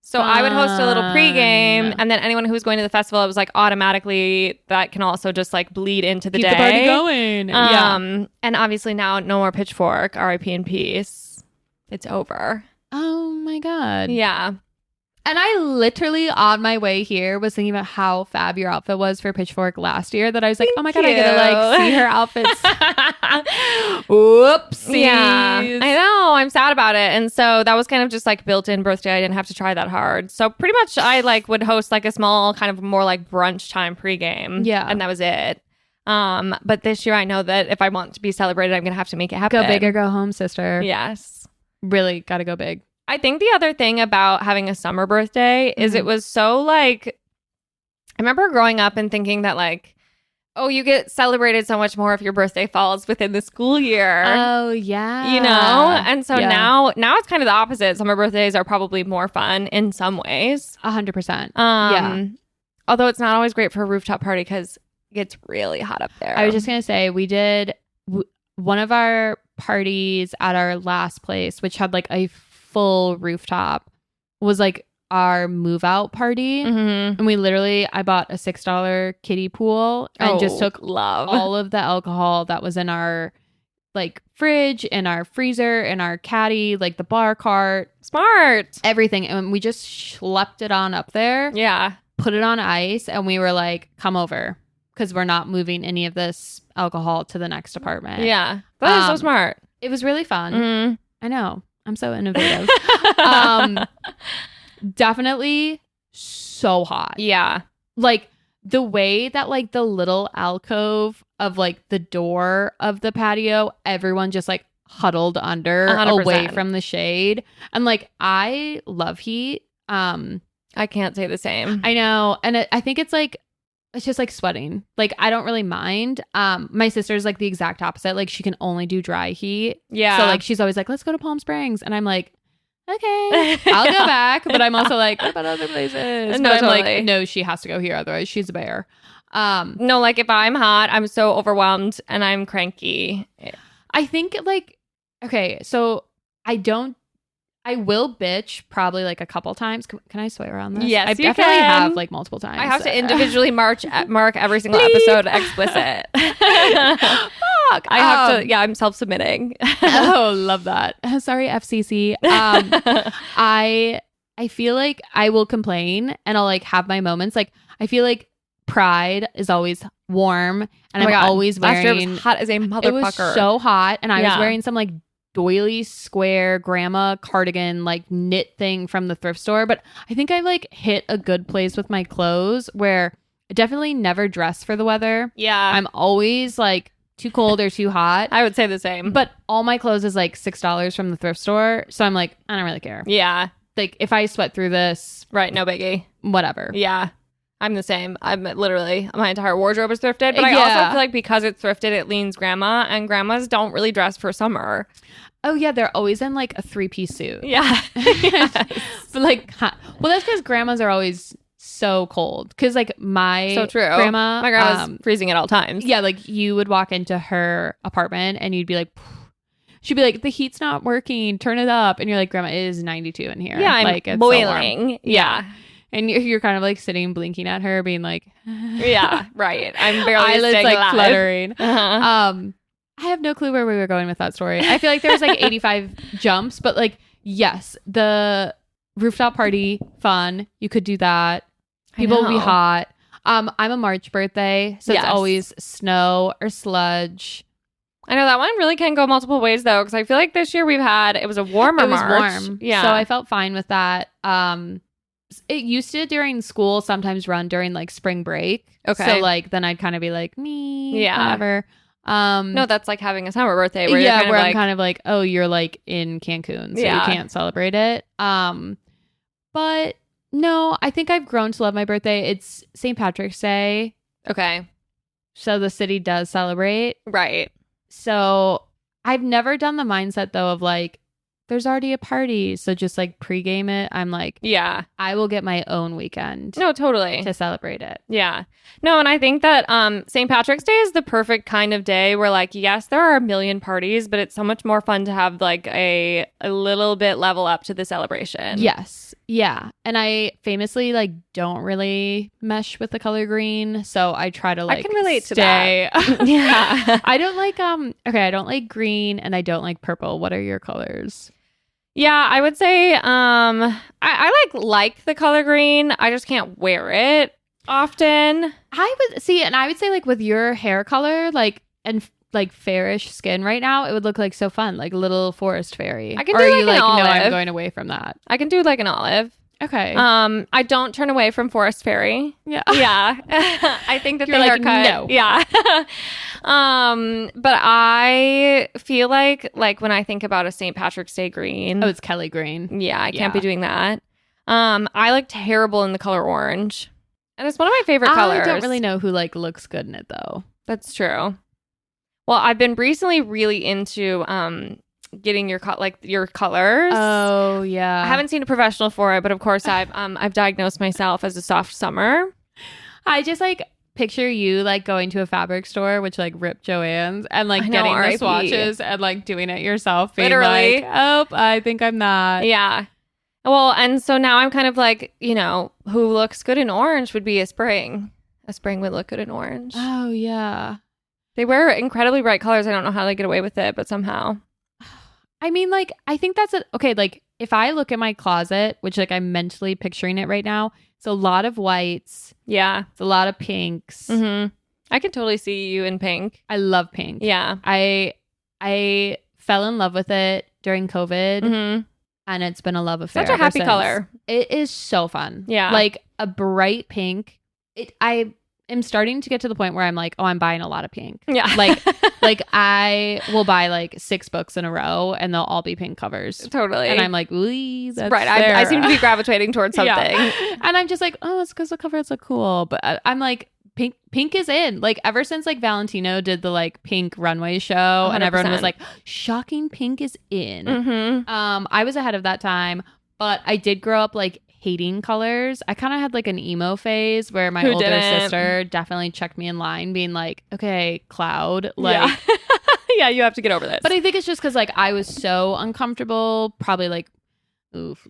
So I would host a little pregame, and then anyone who was going to the festival, it was like automatically that can also just like bleed into the Keep day. the party going. And obviously now no more Pitchfork, RIP in peace. It's over. Oh my God. Yeah. And I literally on my way here was thinking about how fab your outfit was for Pitchfork last year that I was like, oh my God, I get to like see her outfits. Whoopsies. Yeah, I know. I'm sad about it. And so that was kind of just like built-in birthday. I didn't have to try that hard. So pretty much I like would host like a small kind of more like brunch time pregame. Yeah. And that was it. But this year I know that if I want to be celebrated, I'm going to have to make it happen. Go big or go home, sister. Yes. Really got to go big. I think the other thing about having a summer birthday is it was so like, I remember growing up and thinking that like, oh, you get celebrated so much more if your birthday falls within the school year. Oh, yeah. You know? And so now it's kind of the opposite. Summer birthdays are probably more fun in some ways. 100%. Yeah. Although it's not always great for a rooftop party because it gets really hot up there. I was just going to say, we did one of our parties at our last place, which had like a full rooftop, was like our move out party. And we literally, I bought a $6 kiddie pool and just took all of the alcohol that was in our like fridge, in our freezer, in our caddy, like the bar cart. Smart. Everything. And we just schlepped it on up there. Yeah. Put it on ice and we were like, come over because we're not moving any of this alcohol to the next apartment. Yeah. That is so smart. It was really fun. I know. I'm so innovative. Definitely so hot. Yeah. Like the way that like the little alcove of like the door of the patio, everyone just like huddled under 100%. Away from the shade. And like, I love heat. I can't say the same. I know. And I think it's like, it's just like sweating. Like, I don't really mind. My sister's like the exact opposite. Like, she can only do dry heat. Yeah. So like, she's always like, let's go to Palm Springs. And I'm like, okay, I'll go back. But I'm also like, what about other places? No, but I'm totally. like, no, she has to go here. Otherwise, she's a bear. No, like if I'm hot, I'm so overwhelmed and I'm cranky. I think like, okay, so I will bitch probably like a couple times. Can I swear on this? Yes, I you definitely can. have like multiple times. I have to individually mark every single episode explicit. Fuck. I have to. Yeah, I'm self-submitting. Oh, love that. Sorry, FCC. I feel like I will complain and I'll like have my moments. Like I feel like Pride is always warm and I'm always wearing. Last year was hot as a motherfucker. It was so hot, and I was wearing some like doily square grandma cardigan like knit thing from the thrift store. But I think I like hit a good place with my clothes where I definitely never dress for the weather. Yeah, I'm always like too cold or too hot. I would say the same. But all my clothes is like $6 from the thrift store, so I'm like, I don't really care. Yeah, like if I sweat through this, right, no biggie. Whatever. Yeah. I'm the same. I'm literally, my entire wardrobe is thrifted, but I also feel like because it's thrifted, it leans grandma, and grandmas don't really dress for summer. Oh yeah, they're always in like a 3-piece suit. Yeah. But like, well, that's because grandmas are always so cold. Because like my grandma's freezing at all times. Yeah, like you would walk into her apartment and you'd be like, she'd be like, the heat's not working, turn it up, and you're like, grandma, it is 92 in here. Yeah, I'm like it's boiling. So yeah. And you're kind of like sitting blinking at her being like, yeah, right, I'm barely eyelids staying like alive. fluttering. I have no clue where we were going with that story. I feel like there was like 85 jumps, but like, yes, the rooftop party, fun. You could do that. People will be hot. I'm a March birthday, so it's always snow or sludge. I know that one really can go multiple ways though, because I feel like this year it was a warmer It was March. warm. Yeah. So I felt fine with that. It used to during school sometimes run during like spring break. Okay. So like then I'd kind of be like, whatever. No, that's like having a summer birthday where you're kind where of I'm kind of like, oh, you're like in Cancun, so you can't celebrate it. But no, I think I've grown to love my birthday. It's St. Patrick's Day. Okay. So the city does celebrate. Right. So I've never done the mindset though of like, there's already a party, so just like pregame it. I'm like, yeah, I will get my own weekend. No, totally. To celebrate it. Yeah. No, and I think that St. Patrick's Day is the perfect kind of day where like, yes, there are a million parties, but it's so much more fun to have like a little bit level up to the celebration. Yes. Yeah. And I famously like don't really mesh with the color green, so I try to like I can relate stay. to that. Yeah. I don't like I don't like green and I don't like purple. What are your colors? Yeah, I would say I like the color green. I just can't wear it often. I would say like with your hair color, like and like fairish skin right now, it would look like so fun, like a little forest fairy. I can or do are like you an like olive. no, I'm going away from that. I can do like an olive. Okay. I don't turn away from forest fairy. Yeah. Yeah. I think that You're the like, haircut. no. Yeah. But I feel like when I think about a St. Patrick's Day green. Oh, it's Kelly green. Yeah, I can't be doing that. I look terrible in the color orange. And it's one of my favorite colors. I don't really know who like looks good in it though. That's true. Well, I've been recently really into getting your colors. Oh yeah. I haven't seen a professional for it, but of course I've diagnosed myself as a soft summer. I just like picture you like going to a fabric store, which like Rip Joann's, and like getting the swatches and like doing it yourself. Being Literally. Like, oh, I think I'm not. Yeah. Well, and so now I'm kind of like, who looks good in orange would be a spring. A spring would look good in orange. Oh yeah. They wear incredibly bright colors. I don't know how they get away with it, but somehow. I mean, like, I think that's okay. Like, if I look at my closet, which like I'm mentally picturing it right now, it's a lot of whites. Yeah. It's a lot of pinks. Mm-hmm. I can totally see you in pink. I love pink. Yeah. I fell in love with it during COVID, and it's been a love affair. Such a happy since. color. It is so fun. Yeah. Like a bright pink. I am starting to get to the point where I'm like, oh, I'm buying a lot of pink. Yeah. Like I will buy like 6 books in a row and they'll all be pink covers. Totally. And I'm like, ooh, that's right. I seem to be gravitating towards something. Yeah. And I'm just like, oh, it's because the covers look cool. But I'm like, pink is in. Like ever since like Valentino did the like pink runway show 100%. And everyone was like, shocking, pink is in. I was ahead of that time, but I did grow up like hating colors. I kind of had like an emo phase where my older sister definitely checked me in line being like, okay, cloud, like yeah, you have to get over this. But I think it's just because like I was so uncomfortable, probably like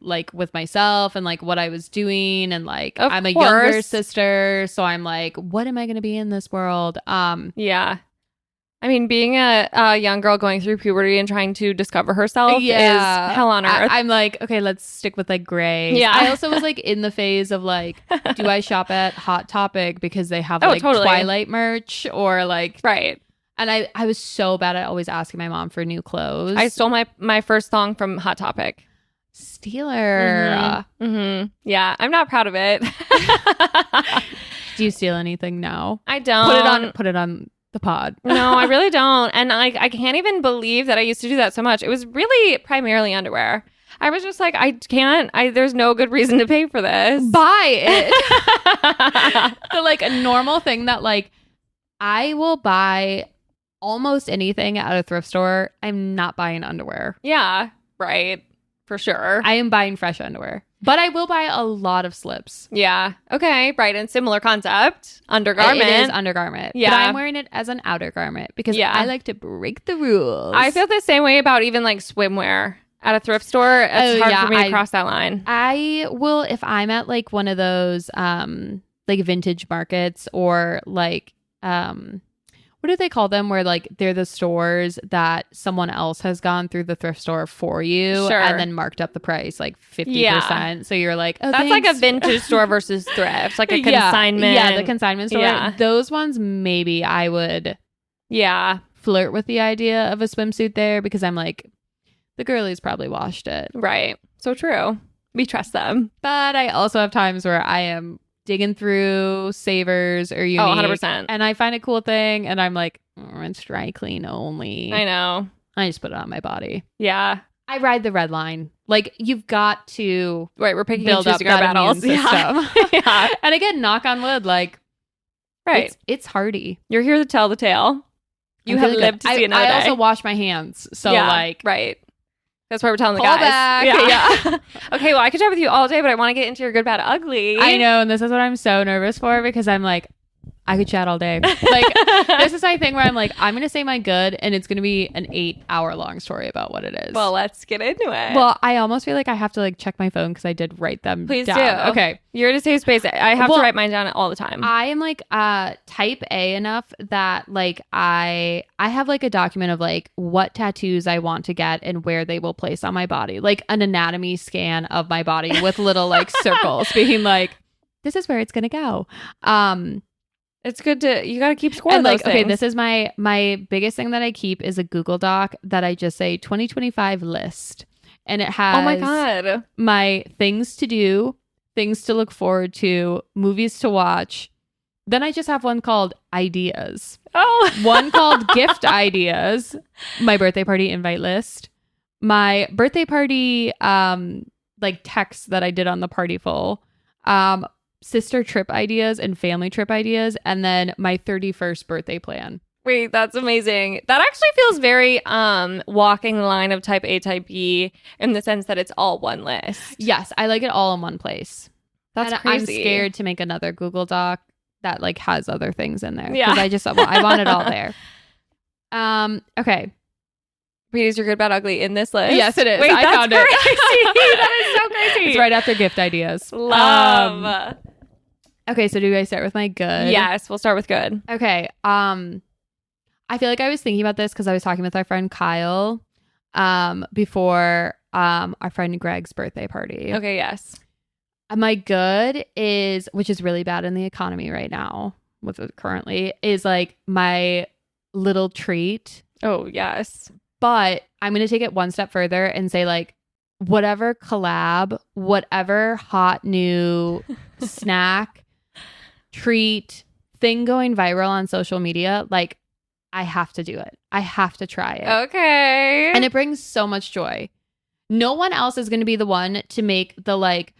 like with myself and like what I was doing, and like I'm a younger sister, so I'm like, what am I going to be in this world? Yeah. I mean, being a young girl going through puberty and trying to discover herself is hell on earth. I'm like, okay, let's stick with like gray. Yeah. I also was like in the phase of like, do I shop at Hot Topic because they have like Twilight merch or like right. And I was so bad at always asking my mom for new clothes. I stole my first thong from Hot Topic. Stealer. Yeah, I'm not proud of it. Do you steal anything now? I don't. Put it on the pod. No, I really don't. And I can't even believe that I used to do that so much. It was really primarily underwear. I was just like, I can't. There's no good reason to pay for this. Buy it. So like a normal thing that like I will buy almost anything at a thrift store. I'm not buying underwear. Yeah, right. For sure. I am buying fresh underwear. But I will buy a lot of slips. Yeah. Okay. Right. And similar concept. Undergarment. It is undergarment. Yeah. But I'm wearing it as an outer garment because I like to break the rules. I feel the same way about even like swimwear at a thrift store. It's hard for me to cross that line. I will, if I'm at like one of those like vintage markets or like what do they call them, where like they're the stores that someone else has gone through the thrift store for you and then marked up the price like 50%. So you're like, oh, that's thanks. like a vintage store versus thrift, like a consignment. Yeah, the consignment store. Yeah. Those ones maybe I would flirt with the idea of a swimsuit there because I'm like, the girlies probably washed it. Right. So true. We trust them. But I also have times where I am digging through Savers or Unique. 100%. And I find a cool thing and I'm like, it's dry clean only. I know. I just put it on my body. Yeah. I ride the red line. Like, you've got to Right. We're picking build and up choosing our that battles. immune system. Yeah. And again, knock on wood, like, Right. it's hardy. You're here to tell the tale. You I'm have feeling lived good. to see another I day. also wash my hands. So, yeah, like, right. That's why we're telling the Call guys. back. Yeah. Okay, well, I could chat with you all day, but I want to get into your good, bad, ugly. I know. And this is what I'm so nervous for because I'm like, I could chat all day. Like, this is my thing where I'm like, I'm going to say my good and it's going to be an 8-hour long story about what it is. Well, let's get into it. Well, I almost feel like I have to like check my phone because I did write them Please down. do. Okay. You're in a safe space. I have to write mine down all the time. I am like type A enough that like I have like a document of like what tattoos I want to get and where they will place on my body. Like an anatomy scan of my body with little like circles being like, this is where it's going to go. It's good to, you got to keep score And of like, those okay, things. this is my biggest thing that I keep is a Google Doc that I just say 2025 list. And it has Oh my God. my things to do, things to look forward to, movies to watch. Then I just have one called ideas. Oh. One called gift ideas, my birthday party invite list, my birthday party like text that I did on the party full, sister trip ideas and family trip ideas, and then my 31st birthday plan. Wait, that's amazing. That actually feels very walking the line of type A, type B in the sense that it's all one list. Yes, I like it all in one place. That's And crazy. I'm scared to make another Google Doc that like has other things in there. Yeah. Because I want it all there. Okay. Wait, is your good, bad, ugly in this list? Yes, it is. Wait, I that's found it. crazy. That is so crazy. It's right after gift ideas. Love. Okay, so do I start with my good? Yes, we'll start with good. Okay. I feel like I was thinking about this because I was talking with our friend Kyle before our friend Greg's birthday party. Okay, yes. My good is, which is really bad in the economy right now, with it currently, is like my little treat. Oh, yes. But I'm going to take it one step further and say like, whatever collab, whatever hot new snack, treat, thing going viral on social media, like I have to do it. I have to try it. Okay. And it brings so much joy. No one else is going to be the one to make the like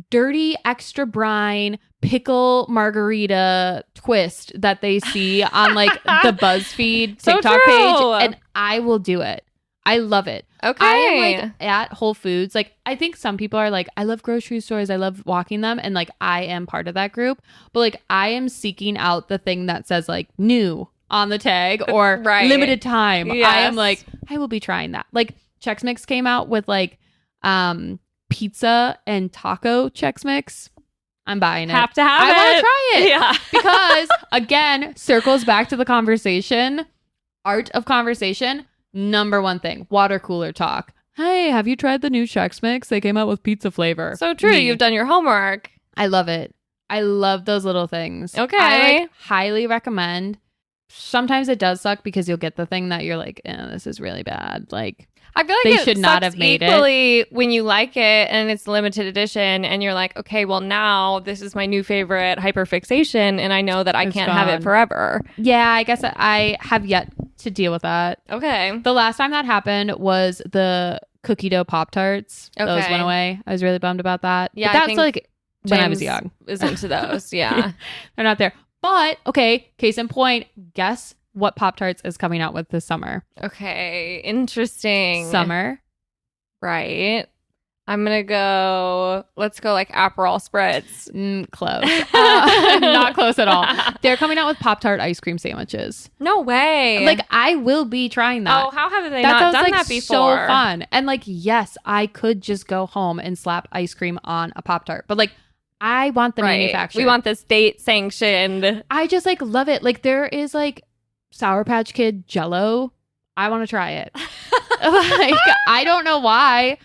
dirty extra brine pickle margarita twist that they see on like the BuzzFeed So TikTok true. page. And I will do it. I love it. Okay. I am like at Whole Foods. Like I think some people are like, I love grocery stores. I love walking them. And like I am part of that group. But like I am seeking out the thing that says like new on the tag or Right. limited time. I am Yes. like, I will be trying that. Like Chex Mix came out with like pizza and taco Chex Mix. I'm buying it. Have to have I it. want to try it. Yeah. Because again, circles back to the conversation, art of conversation. Number one thing, water cooler talk. Hey, have you tried the new Chex Mix? They came out with pizza flavor. So true. Me. You've done your homework. I love it. I love those little things. Okay. I like highly recommend. Sometimes it does suck because you'll get the thing that you're like, this is really bad. Like I feel like They it should not sucks have made it. equally when you like it and it's limited edition and you're like, okay, well now this is my new favorite hyperfixation and I know that I It's can't have gone. it forever. yeah, I guess I have yet to deal with that. Okay. The last time that happened was the cookie dough Pop-Tarts. Those Okay. went away. I was really bummed about that. Yeah, But I that's think like when I was James young. is into those. Yeah. They're not there. But okay, case in point, guess what Pop-Tarts is coming out with this summer? Okay. Interesting. Summer. Right. I'm going to go, let's go like Aperol Spritz. Close. Not close at all. They're coming out with Pop-Tart ice cream sandwiches. No way. Like I will be trying that. oh, how have they that not sounds done like that before? so fun. And like, yes, I could just go home and slap ice cream on a Pop-Tart. But like, I want the Right. manufacturer. We want the state sanctioned. I just like love it. Like there is like Sour Patch Kid Jell-O. I want to try it. Like I don't know why.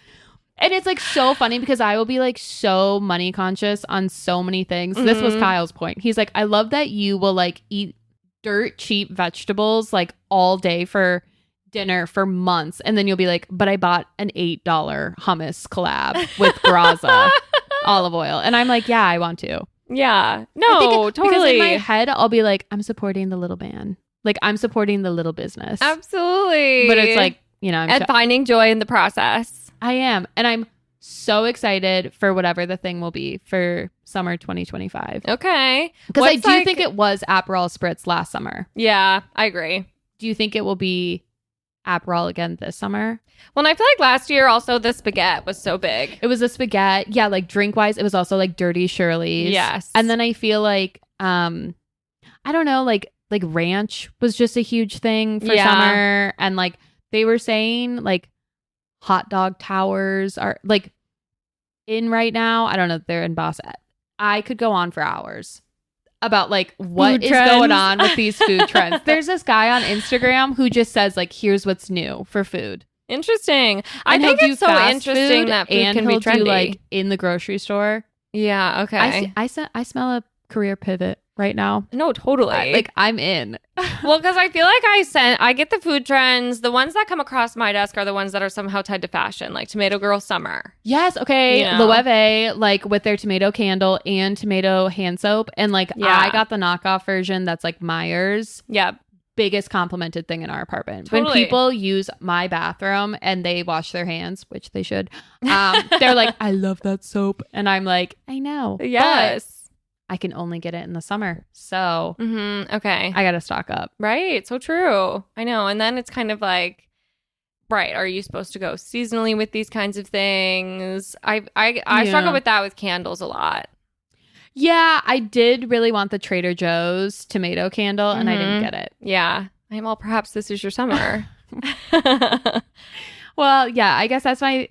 And it's like so funny because I will be like so money conscious on so many things. This was Mhm. Kyle's point. He's like, I love that you will like eat dirt cheap vegetables like all day for dinner for months, and then you'll be like, but I bought an $8 hummus collab with Graza olive oil, and I'm like, yeah, I want to. Yeah, no, totally. Because in my head I'll be like, I'm supporting the little man, like I'm supporting the little business. Absolutely. But it's like, you know, and finding joy in the process. I am, and I'm so excited for whatever the thing will be for summer 2025. Okay, because I do think it was Aperol Spritz last summer. Yeah, I agree. Do you think it will be Aperol again this summer? Well, and I feel like last year also the spaghetti was so big. It was a spaghetti. Yeah, like drink wise, it was also like Dirty Shirley's. Yes. And then I feel like I don't know, like ranch was just a huge thing for summer. And like they were saying like hot dog towers are like in right now. I don't know if they're in Boston. I could go on for hours about like what is going on with these food trends. There's this guy on Instagram who just says like, here's what's new for food. Interesting. I think it's so interesting that food can be trendy. Do like in the grocery store. Yeah. Okay. I smell a career pivot right now. No, totally. Like I'm in. Well, because I feel like I get the food trends. The ones that come across my desk are the ones that are somehow tied to fashion, like Tomato Girl Summer. Yes. Okay. You know? Loewe, like with their tomato candle and tomato hand soap. And like I got the knockoff version that's like Myers. Yeah. Biggest complimented thing in our apartment. Totally. When people use my bathroom and they wash their hands, which they should, they're like, I love that soap. And I'm like, I know. Yes. I can only get it in the summer. So okay. I got to stock up. Right. So true. I know. And then it's kind of like, right, are you supposed to go seasonally with these kinds of things? I struggle with that with candles a lot. Yeah, I did really want the Trader Joe's tomato candle and I didn't get it. Yeah. Well, perhaps this is your summer. Well, yeah, I guess that's I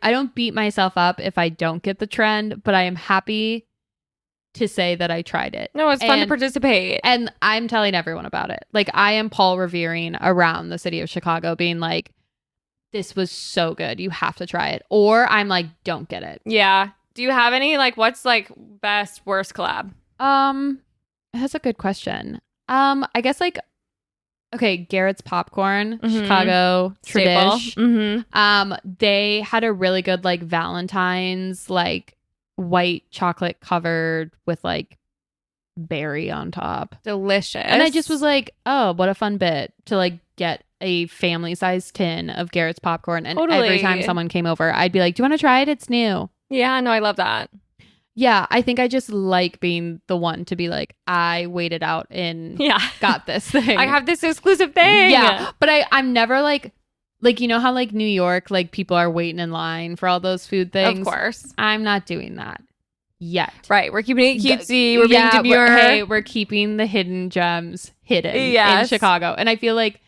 don't beat myself up if I don't get the trend, but I am happy to say that I tried it. No, it's fun to participate. And I'm telling everyone about it. Like I am Paul Revering around the city of Chicago being like, this was so good. You have to try it. Or I'm like, don't get it. Yeah. Do you have any like what's like best, worst collab? That's a good question. I guess like okay, Garrett's Popcorn, Chicago tradition. They had a really good like Valentine's like white chocolate covered with like berry on top. Delicious. And I just was like, oh, what a fun bit to like get a family sized tin of Garrett's Popcorn. And every time someone came over, I'd be like, do you want to try it? It's new. Yeah, no, I love that. Yeah, I think I just like being the one to be like, I waited out and got this thing. I have this exclusive thing. Yeah, but I'm never like, you know how like New York, like people are waiting in line for all those food things? Of course. I'm not doing that yet. Right, we're keeping it cutesy. We're being demure. We're keeping the hidden gems hidden in Chicago. And I feel like,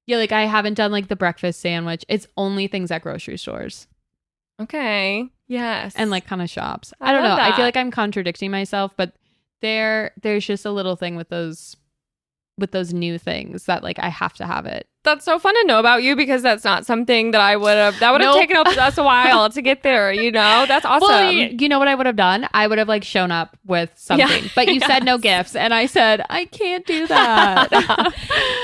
like I haven't done like the breakfast sandwich. It's only things at grocery stores. Okay. Yes. And like kind of shops. I don't know. That. I feel like I'm contradicting myself, but there's just a little thing with those new things that like I have to have it. That's so fun to know about you because that's not something that I would have taken us a while to get there, you know? That's awesome. Well, you know what I would have done? I would have like shown up with something. But you said no gifts and I said I can't do that.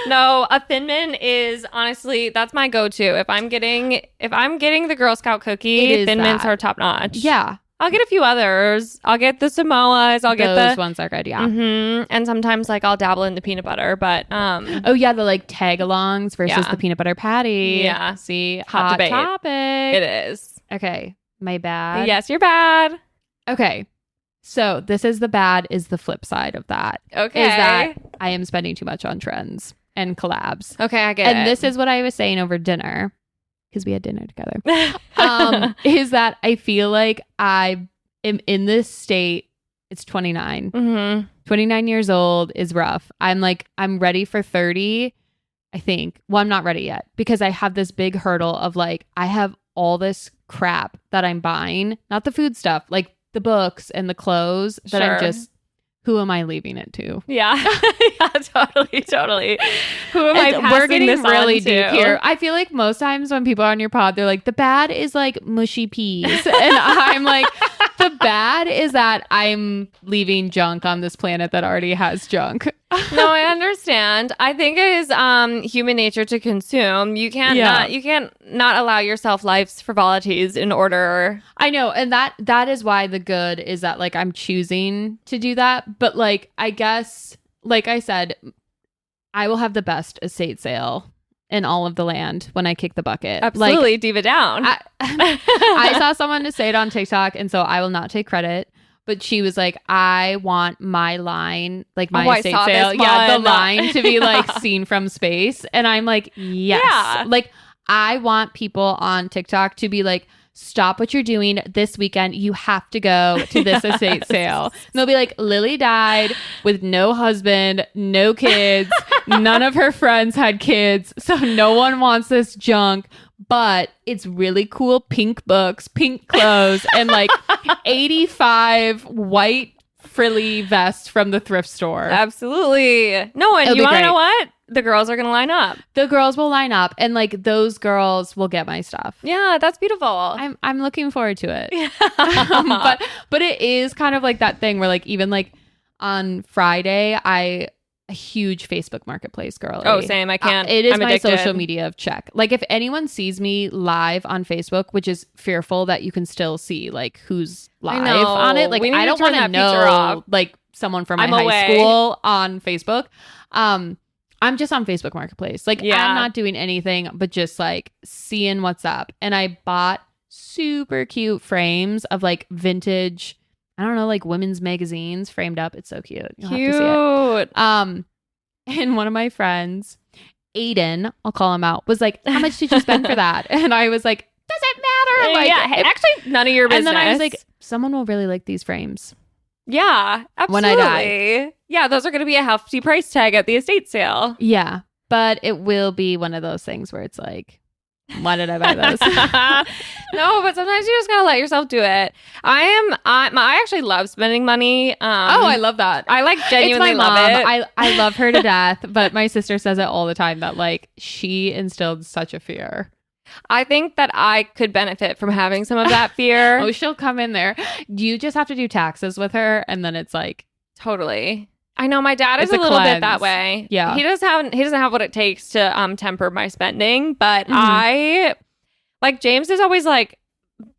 No, a Thin Mint is honestly that's my go-to. If I'm getting the Girl Scout cookie, Thin Mints are top notch. Yeah. I'll get a few others. I'll get the Samoas. I'll get those ones are good. Yeah. And sometimes like I'll dabble in the peanut butter, but oh yeah, the like tag-alongs versus the peanut butter patty. Yeah. See, hot debate. Topic. It is. Okay, my bad. Yes, you're bad. Okay, so this is the flip side of that. Okay, is that I am spending too much on trends and collabs. Okay, I get it. And this is what I was saying over dinner. Because we had dinner together, is that I feel like I am in this state. It's 29. 29 years old is rough. I'm ready for 30, I think. Well, I'm not ready yet because I have this big hurdle of like, I have all this crap that I'm buying, not the food stuff, like the books and the clothes that I'm just, who am I leaving it to? Yeah. Yeah, totally. Who am I passing We're getting this really on deep to? here. I feel like most times when people are on your pod, they're like, the bad is like mushy peas. And I'm like, The bad is that I'm leaving junk on this planet that already has junk. No, I understand. I think it is human nature to consume. You can't not allow yourself life's frivolities in order. I know, and that is why the good is that like I'm choosing to do that. But like I guess, like I said, I will have the best estate sale in all of the land when I kick the bucket. Absolutely, diva down. I saw someone to say it on TikTok, and so I will not take credit. But she was like, I want my line, like my estate sale. Yeah, the line to be like seen from space. And I'm like, yes. Yeah. Like, I want people on TikTok to be like, stop what you're doing this weekend. You have to go to this estate sale. And they'll be like, Lily died with no husband, no kids. None of her friends had kids. So no one wants this junk. But it's really cool pink books, pink clothes, and like 85 white frilly vests from the thrift store. Absolutely. No, and you want to know what? The girls are going to line up. The girls will line up, and like those girls will get my stuff. Yeah, that's beautiful. I'm looking forward to it. But it is kind of like that thing where like even like on Friday, a huge Facebook Marketplace girl. Oh, same. I can't. It is my social media of check. Like if anyone sees me live on Facebook, which is fearful that you can still see like who's live on it. Like I don't want to know like someone from my high school on Facebook. I'm just on Facebook Marketplace. Like I'm not doing anything but just like seeing what's up. And I bought super cute frames of like vintage, I don't know, like women's magazines framed up. It's so cute. You'll have to see it. And one of my friends, Aiden, I'll call him out, was like, how much did you spend for that? And I was like, does it matter? Like, yeah, actually, none of your business. And then I was like, someone will really like these frames. Yeah, absolutely. When I die. Yeah, those are going to be a hefty price tag at the estate sale. Yeah, but it will be one of those things where it's like, why did I buy those? No, but sometimes you just gotta let yourself do it. I actually love spending money. I love that. I like genuinely love it. I love her to death, but my sister says it all the time that like she instilled such a fear. I think that I could benefit from having some of that fear. Oh, she'll come in there. You just have to do taxes with her, and then it's like totally. I know my dad is a little bit that way. Yeah. He doesn't have what it takes to temper my spending, but I like James is always like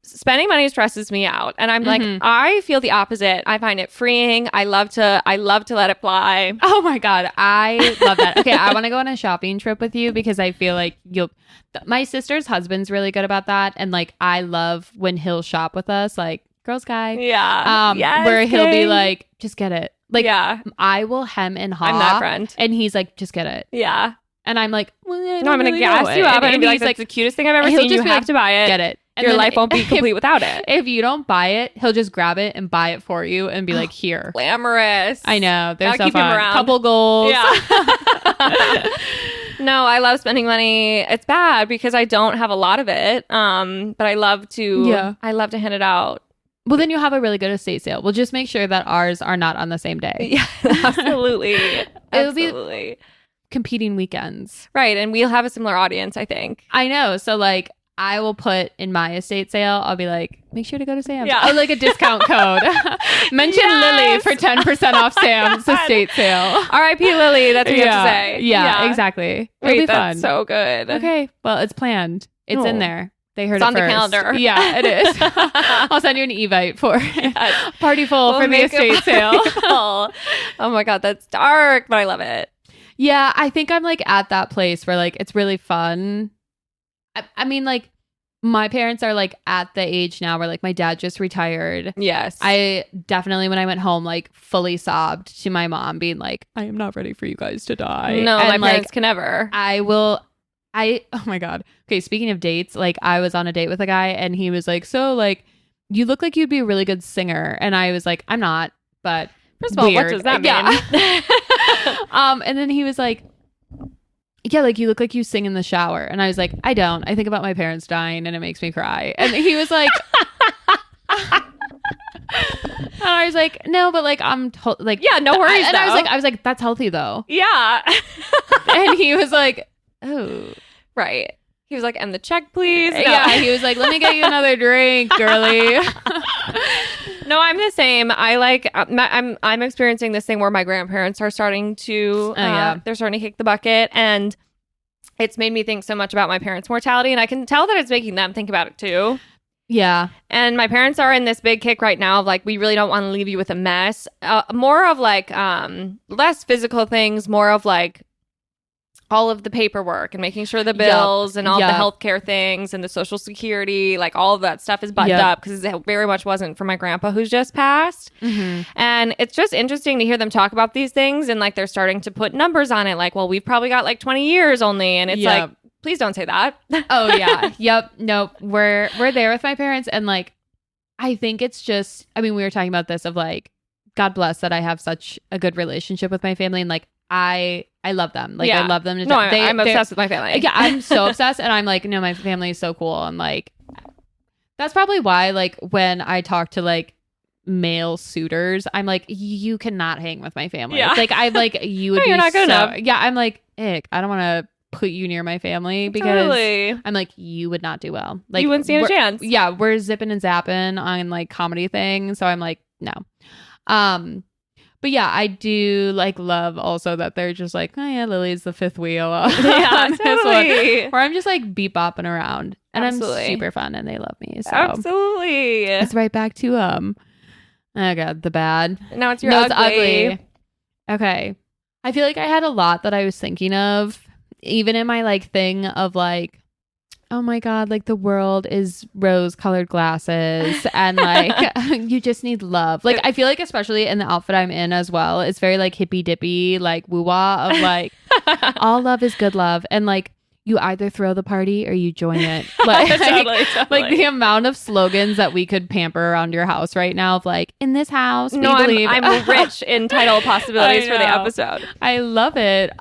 spending money stresses me out. And I'm like, I feel the opposite. I find it freeing. I love to let it fly. Oh my God. I love that. Okay. I want to go on a shopping trip with you because I feel like my sister's husband's really good about that. And like, I love when he'll shop with us, like girls guy. Yeah. Where he'll be like, just get it. Like, I will hem and haw. I'm that friend. And he's like, just get it. Yeah. And I'm like, well, no, I'm going to gas you up and be like, that's the cutest thing I've ever seen. You have to buy it. Get it. And your life won't be complete without it. If you don't buy it, he'll just grab it and buy it for you and be like, here. Glamorous. I know. They're so keep fun. Him around. Couple goals. Yeah. No, I love spending money. It's bad because I don't have a lot of it. But I love to hand it out. Well, then you'll have a really good estate sale. We'll just make sure that ours are not on the same day. Yeah, absolutely. It'll be competing weekends. Right. And we'll have a similar audience, I think. I know. So like I will put in my estate sale, I'll be like, make sure to go to Sam's. Yeah. Oh, like a discount code. Mention Lily for 10% off Sam's estate sale. R.I.P. Lily. That's what you have to say. Yeah, exactly. It'll be fun. That's so good. Okay. Well, it's planned. It's in there. They heard it's it on first. the calendar. Yeah, it is. I'll send you an Evite for party full for the estate sale. Oh my God, that's dark, but I love it. Yeah, I think I'm like at that place where like it's really fun. I mean, like my parents are like at the age now where like my dad just retired. Yes. I definitely, when I went home, like fully sobbed to my mom being like, I am not ready for you guys to die. No, and my parents can never. Oh my God. Okay, speaking of dates, like I was on a date with a guy and he was like, so like, you look like you'd be a really good singer. And I was like, I'm not, but first of all, what does that mean? Yeah. And then he was like, yeah, like you look like you sing in the shower. And I was like, I don't. I think about my parents dying and it makes me cry. And he was like, and I was like, no, but like I'm like, yeah, no worries. And I was like, that's healthy though. Yeah. And he was like, oh, right. He was like, and the check, please. No. Yeah. He was like, let me get you another drink, girly. No, I'm the same. I like I'm experiencing this thing where my grandparents are starting to they're starting to kick the bucket, and it's made me think so much about my parents' mortality, and I can tell that it's making them think about it too. Yeah. And my parents are in this big kick right now of like, we really don't want to leave you with a mess. More of like less physical things, more of like all of the paperwork and making sure the bills and all the healthcare things and the Social Security, like all of that stuff is buttoned up, because it very much wasn't for my grandpa who's just passed. And it's just interesting to hear them talk about these things, and like they're starting to put numbers on it, like, well, we've probably got like 20 years only, and it's like, please don't say that. Oh yeah. Yep. Nope. We're there with my parents, and like I think it's just, I mean, we were talking about this of like, God bless that I have such a good relationship with my family, and like I love them. Like I love them to I'm obsessed with my family. Yeah, I'm so obsessed, and I'm like, no, my family is so cool, and like that's probably why like when I talk to like male suitors, I'm like, you cannot hang with my family. Yeah. Like I'm like, you would be you're not good enough. Yeah, I'm like, ick, I don't want to put you near my family, because I'm like, you would not do well. Like you wouldn't stand a chance. Yeah, we're zipping and zapping on like comedy things, so I'm like, no. But yeah, I do like love also that they're just like, oh yeah, Lily's the fifth wheel. Yeah, totally. Where I'm just like beep bopping around, and I'm super fun, and they love me. So absolutely, it's right back to oh god, the bad. Now it's your ugly. Okay, I feel like I had a lot that I was thinking of, even in my like thing of like, oh my god, like the world is rose-colored glasses, and like you just need love. Like I feel like especially in the outfit I'm in as well, it's very like hippy-dippy, like woo-wah of like all love is good love, and like you either throw the party or you join it. Like, totally. Like the amount of slogans that we could pamper around your house right now of like, in this house, no, we believe. I'm rich in title possibilities for the episode. I love it.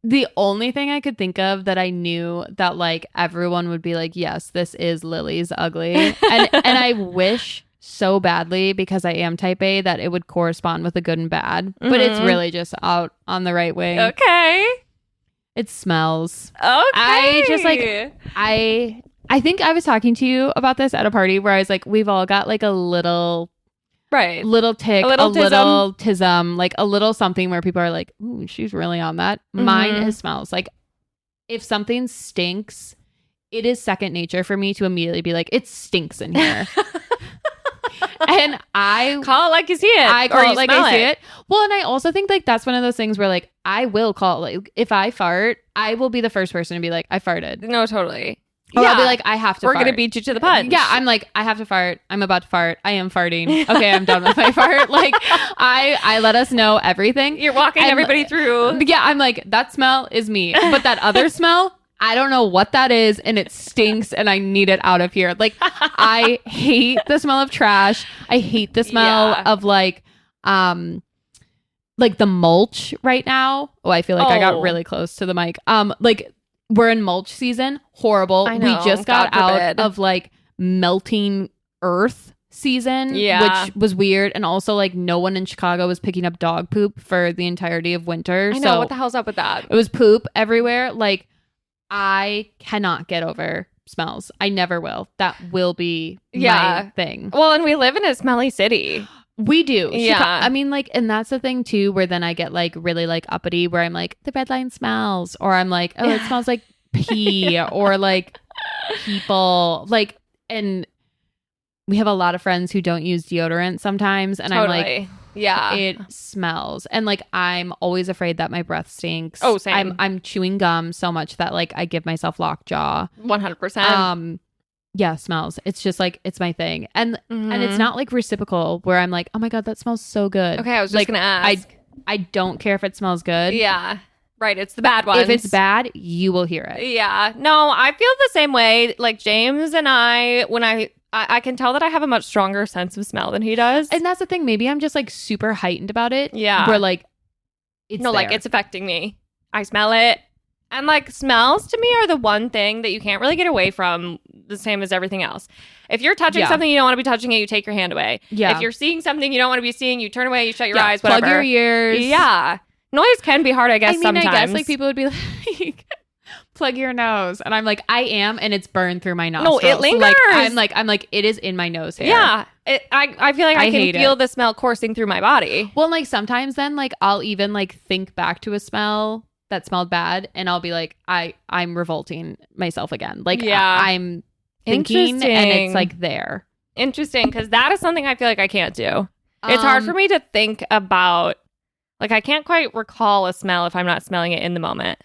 The only thing I could think of that I knew that like everyone would be like, yes, this is Lily's ugly. And I wish so badly, because I am type A, that it would correspond with the good and bad. But it's really just out on the right wing. Okay. It smells. Okay. I just like, I think I was talking to you about this at a party where I was like, we've all got like a little... Right. Little tick, a little tism, like a little something where people are like, ooh, she's really on that. Mine is smells. Like if something stinks, it is second nature for me to immediately be like, it stinks in here. And I call it like you see it. I call it like I see it. Well, and I also think like that's one of those things where like I will call it, like if I fart, I will be the first person to be like, I farted. No, totally. Or I'll be like, I have to We're fart. going to beat you to the punch. Yeah, I'm like, I have to fart. I'm about to fart. I am farting. Okay, I'm done with my fart. Like, I let us know everything. You're walking everybody through. Yeah, I'm like, that smell is me. But that other smell, I don't know what that is, and it stinks, and I need it out of here. Like, I hate the smell of trash. I hate the smell of like the mulch right now. Oh, I feel like I got really close to the mic. Like, we're in mulch season. Horrible. I know. We just got out of like melting earth season, which was weird. And also like no one in Chicago was picking up dog poop for the entirety of winter. I know. What the hell's up with that? It was poop everywhere. Like I cannot get over smells. I never will. That will be my thing. Well, and we live in a smelly city. We do. Yeah. I mean, like, and that's the thing too, where then I get like really like uppity, where I'm like, the red line smells, or I'm like, oh, it smells like pee, or like people, like, and we have a lot of friends who don't use deodorant sometimes, and I'm like, it smells, and like I'm always afraid that my breath stinks. Oh, same. I'm chewing gum so much that like I give myself lockjaw. 100%. Yeah, smells. It's just like, it's my thing. And it's not like reciprocal where I'm like, oh my God, that smells so good. Okay, I was just like, going to ask. I don't care if it smells good. Yeah. Right. It's the bad ones. If it's bad, you will hear it. Yeah. No, I feel the same way. Like James and I, when I can tell that I have a much stronger sense of smell than he does. And that's the thing. Maybe I'm just like super heightened about it. Yeah. Where like, it's like it's affecting me. I smell it. And like smells to me are the one thing that you can't really get away from, the same as everything else. If you're touching something you don't want to be touching it, you take your hand away. Yeah. If you're seeing something you don't want to be seeing, you turn away, you shut your eyes, whatever. Plug your ears. Yeah. Noise can be hard, I guess, sometimes. I guess like people would be like, plug your nose. And I'm like, I am, and it's burned through my nostrils. No, it lingers. I'm like, it is in my nose hair. Yeah. I feel like I can feel the smell coursing through my body. Well, like sometimes then like I'll even like think back to a smell that smelled bad, and I'll be like, I'm revolting myself again. Like I'm thinking, and it's like there. Interesting, because that is something I feel like I can't do. It's hard for me to think about. Like I can't quite recall a smell if I'm not smelling it in the moment.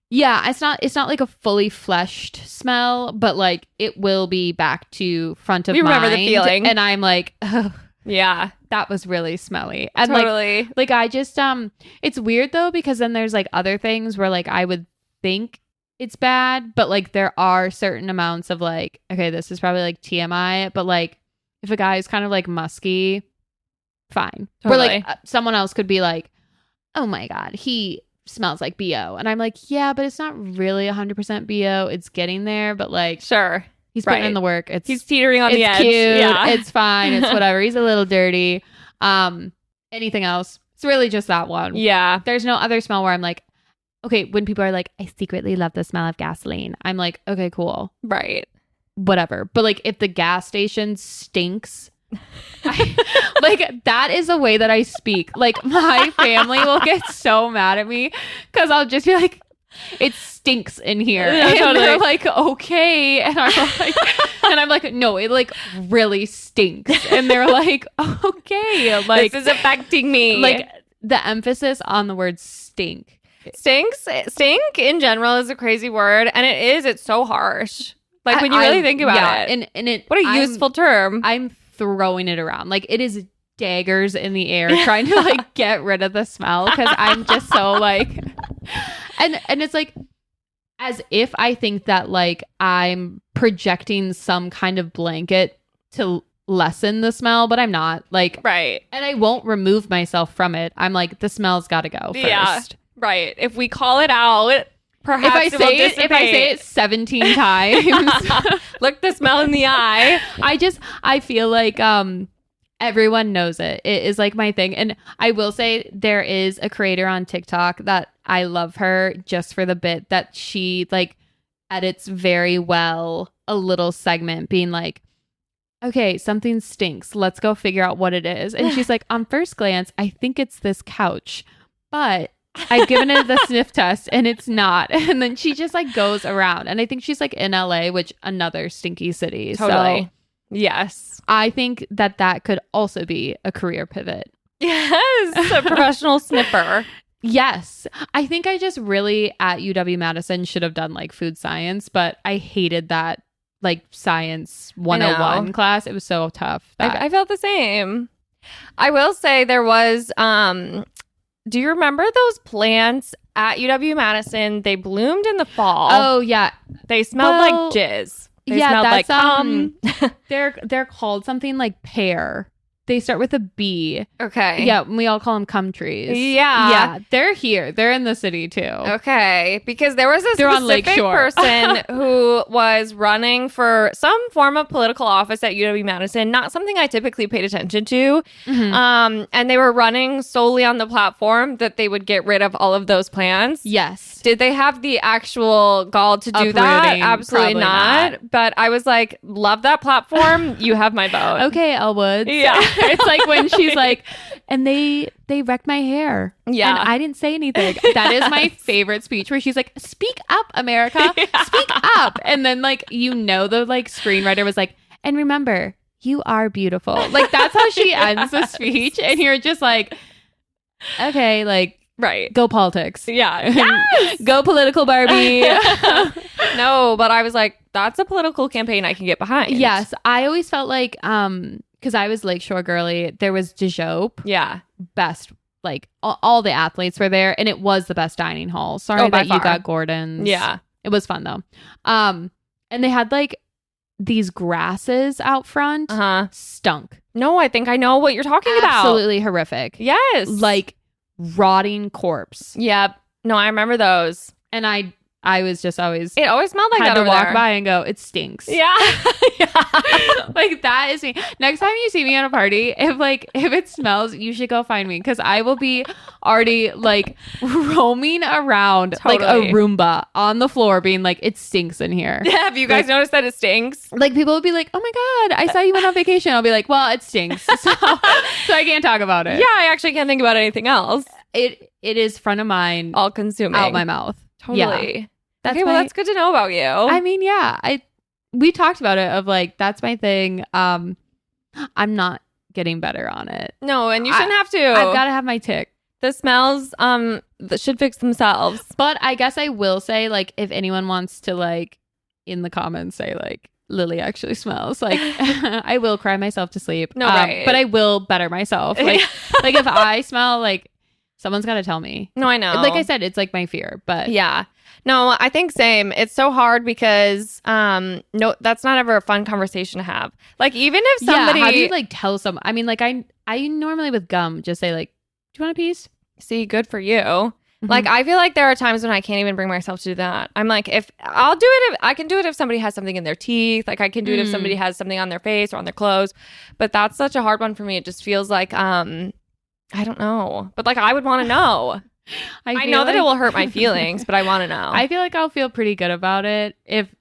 Yeah, it's not like a fully fleshed smell, but like it will be back to front of mind. You remember the feeling, and I'm like, oh, yeah, that was really smelly. And totally. like I just it's weird though, because then there's like other things where like I would think it's bad, but like there are certain amounts of like, okay, this is probably like TMI, but like if a guy is kind of like musky, fine. Totally. Where like someone else could be like, oh my God, he smells like BO. And I'm like, yeah, but it's not really 100% BO. It's getting there, but like, sure. He's putting in the work. He's teetering on the edge. It's cute. Yeah. It's fine. It's whatever. He's a little dirty. Anything else? It's really just that one. Yeah. There's no other smell where I'm like, okay, when people are like, I secretly love the smell of gasoline. I'm like, okay, cool. Right. Whatever. But like if the gas station stinks, like that is the way that I speak. Like my family will get so mad at me because I'll just be like, it stinks in here. Yeah, and totally. they're like, okay. And I'm like, no, it like really stinks. And they're like, okay. Like this is affecting me. Like the emphasis on the word stink. Stink in general is a crazy word. And it's so harsh. Like when you really think about it. And it what a useful term. I'm throwing it around. Like it is daggers in the air trying to like get rid of the smell because I'm just so like and it's like as if I think that like I'm projecting some kind of blanket to lessen the smell, but I'm not. Like right. And I won't remove myself from it. I'm like, the smell's gotta go first. Yeah. Right. If we call it out, perhaps if I say it 17 times, look the smell in the eye. I feel like everyone knows it. It is like my thing. And I will say there is a creator on TikTok that I love her just for the bit that she like edits very well a little segment being like, okay, something stinks. Let's go figure out what it is. And she's like, on first glance, I think it's this couch, but I've given it the sniff test and it's not. And then she just like goes around. And I think she's like in LA, which another stinky city. Totally. So yes. I think that could also be a career pivot. Yes. A professional sniffer. Yes. I think I just really at UW-Madison should have done like food science, but I hated that like science 101 class. It was so tough. I felt the same. I will say there was, do you remember those plants at UW-Madison? They bloomed in the fall. Oh, yeah. They smelled like jizz. They smelled that's like they're called something like pear. They start with a B. Okay. Yeah, we all call them cum trees. Yeah. Yeah, they're here. They're in the city too. Okay. Because there was a They're on specific Lakeshore. person who was running for some form of political office at UW-Madison, not something I typically paid attention to. Mm-hmm. And they were running solely on the platform that they would get rid of all of those plants. Yes. Did they have the actual gall to do that? Uprooting, Absolutely not. But I was like, love that platform. You have my vote. Okay, Elwood. Yeah. It's like when she's like, and they wrecked my hair. Yeah. And I didn't say anything. That is my favorite speech where she's like, speak up, America. Yeah. Speak up. And then like, the like screenwriter was like, and remember, you are beautiful. Like that's how she ends the speech. And you're just like, okay, like, right. go politics. Yeah. Yes! Go political Barbie. No, but I was like, that's a political campaign I can get behind. Yes. I always felt like, because I was Lakeshore girly, there was DeJope. Yeah. Best, like all the athletes were there, and it was the best dining hall. Sorry that you got Gordon's. Yeah. It was fun though. And they had like these grasses out front. Stunk. No, I think I know what you're talking about. Absolutely horrific. Yes. Like rotting corpse. Yep. No, I remember those. And I I was just always It always smelled like had that to over walk there. by and go, it stinks. Yeah. Like that is me. Next time you see me at a party, if it smells, you should go find me because I will be already like roaming around like Totally. a Roomba on the floor being like, it stinks in here. Have you guys noticed that it stinks? Like people would be like, oh my God, I saw you went on vacation. I'll be like, well, it stinks. So I can't talk about it. Yeah, I actually can't think about anything else. It is front of mind, All consuming. out my mouth. Totally. Yeah. Okay, well, that's good to know about you. I mean, yeah, we talked about it of like, that's my thing. I'm not getting better on it. No, and you shouldn't have to. I've got to have my tick. The smells that should fix themselves. But I guess I will say, like, if anyone wants to, like, in the comments say, like, Lily actually smells, like, I will cry myself to sleep. No, right. But I will better myself. Like, like if I smell, like, someone's got to tell me. No, I know. Like I said, it's like my fear, but yeah. No, I think same. It's so hard because no, that's not ever a fun conversation to have. Like even if somebody, how do you like tell someone? I mean, like I normally with gum just say like, do you want a piece? see, good for you. Mm-hmm. Like I feel like there are times when I can't even bring myself to do that. I'm like, if I'll do it, if I can do it if somebody has something in their teeth. Like I can do it if somebody has something on their face or on their clothes. But that's such a hard one for me. It just feels like I don't know. But like I would want to know. I know that it will hurt my feelings, but I want to know. I feel like I'll feel pretty good about it if,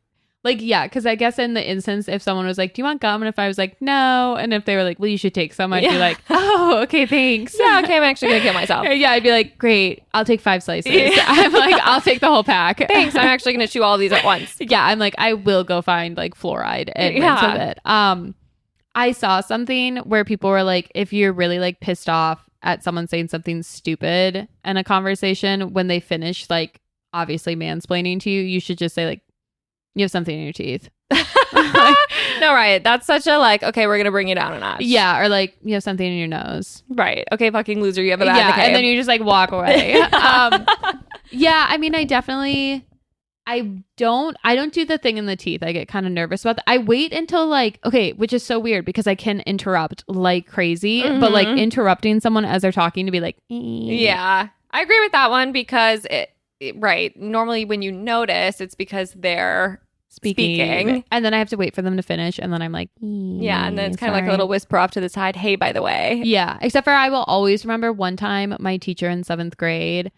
like, yeah, because I guess in the instance, if someone was like, do you want gum? And if I was like, no. And if they were like, well, you should take some, I'd be like, oh, okay, thanks. Yeah, okay, I'm actually going to kill myself. Yeah, I'd be like, great, I'll take 5 slices. Yeah. I'm like, I'll take the whole pack. Thanks, I'm actually going to chew all these at once. Yeah, I'm like, I will go find like fluoride and rinse with it. I saw something where people were like, if you're really like pissed off at someone saying something stupid in a conversation, when they finish like obviously mansplaining to you, you should just say like, you have something in your teeth. No, right. That's such a like, okay, we're going to bring you down a notch. Yeah, or like, you have something in your nose. Right. Okay, fucking loser, you have a bad decay. And then you just like walk away. Yeah, I mean, I don't do the thing in the teeth. I get kind of nervous about that. I wait until like, okay, which is so weird because I can interrupt like crazy, but like interrupting someone as they're talking to be like, yeah, I agree with that one because right. Normally when you notice, it's because they're speaking. And then I have to wait for them to finish. And then I'm like, yeah. And then it's kind of like a little whisper off to the side. Hey, by the way. Yeah. Except for I will always remember one time my teacher in 7th grade,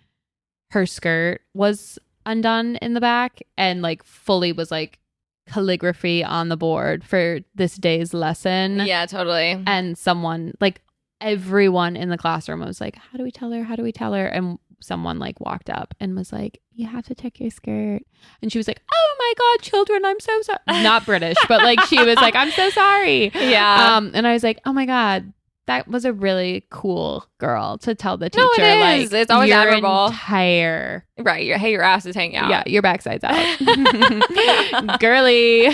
her skirt was undone in the back and like fully was like calligraphy on the board for this day's lesson. Yeah, totally. And someone like everyone in the classroom was like, how do we tell her? And someone like walked up and was like, you have to tuck your skirt. And she was like, oh my God, children, I'm so sorry. Not British, but like she was like, I'm so sorry. Yeah. And I was like, oh my God, that was a really cool girl to tell the teacher. No, it like, is. It's always your admirable. Entire Right. Your ass is hanging out. Yeah, your backside's out. Girly.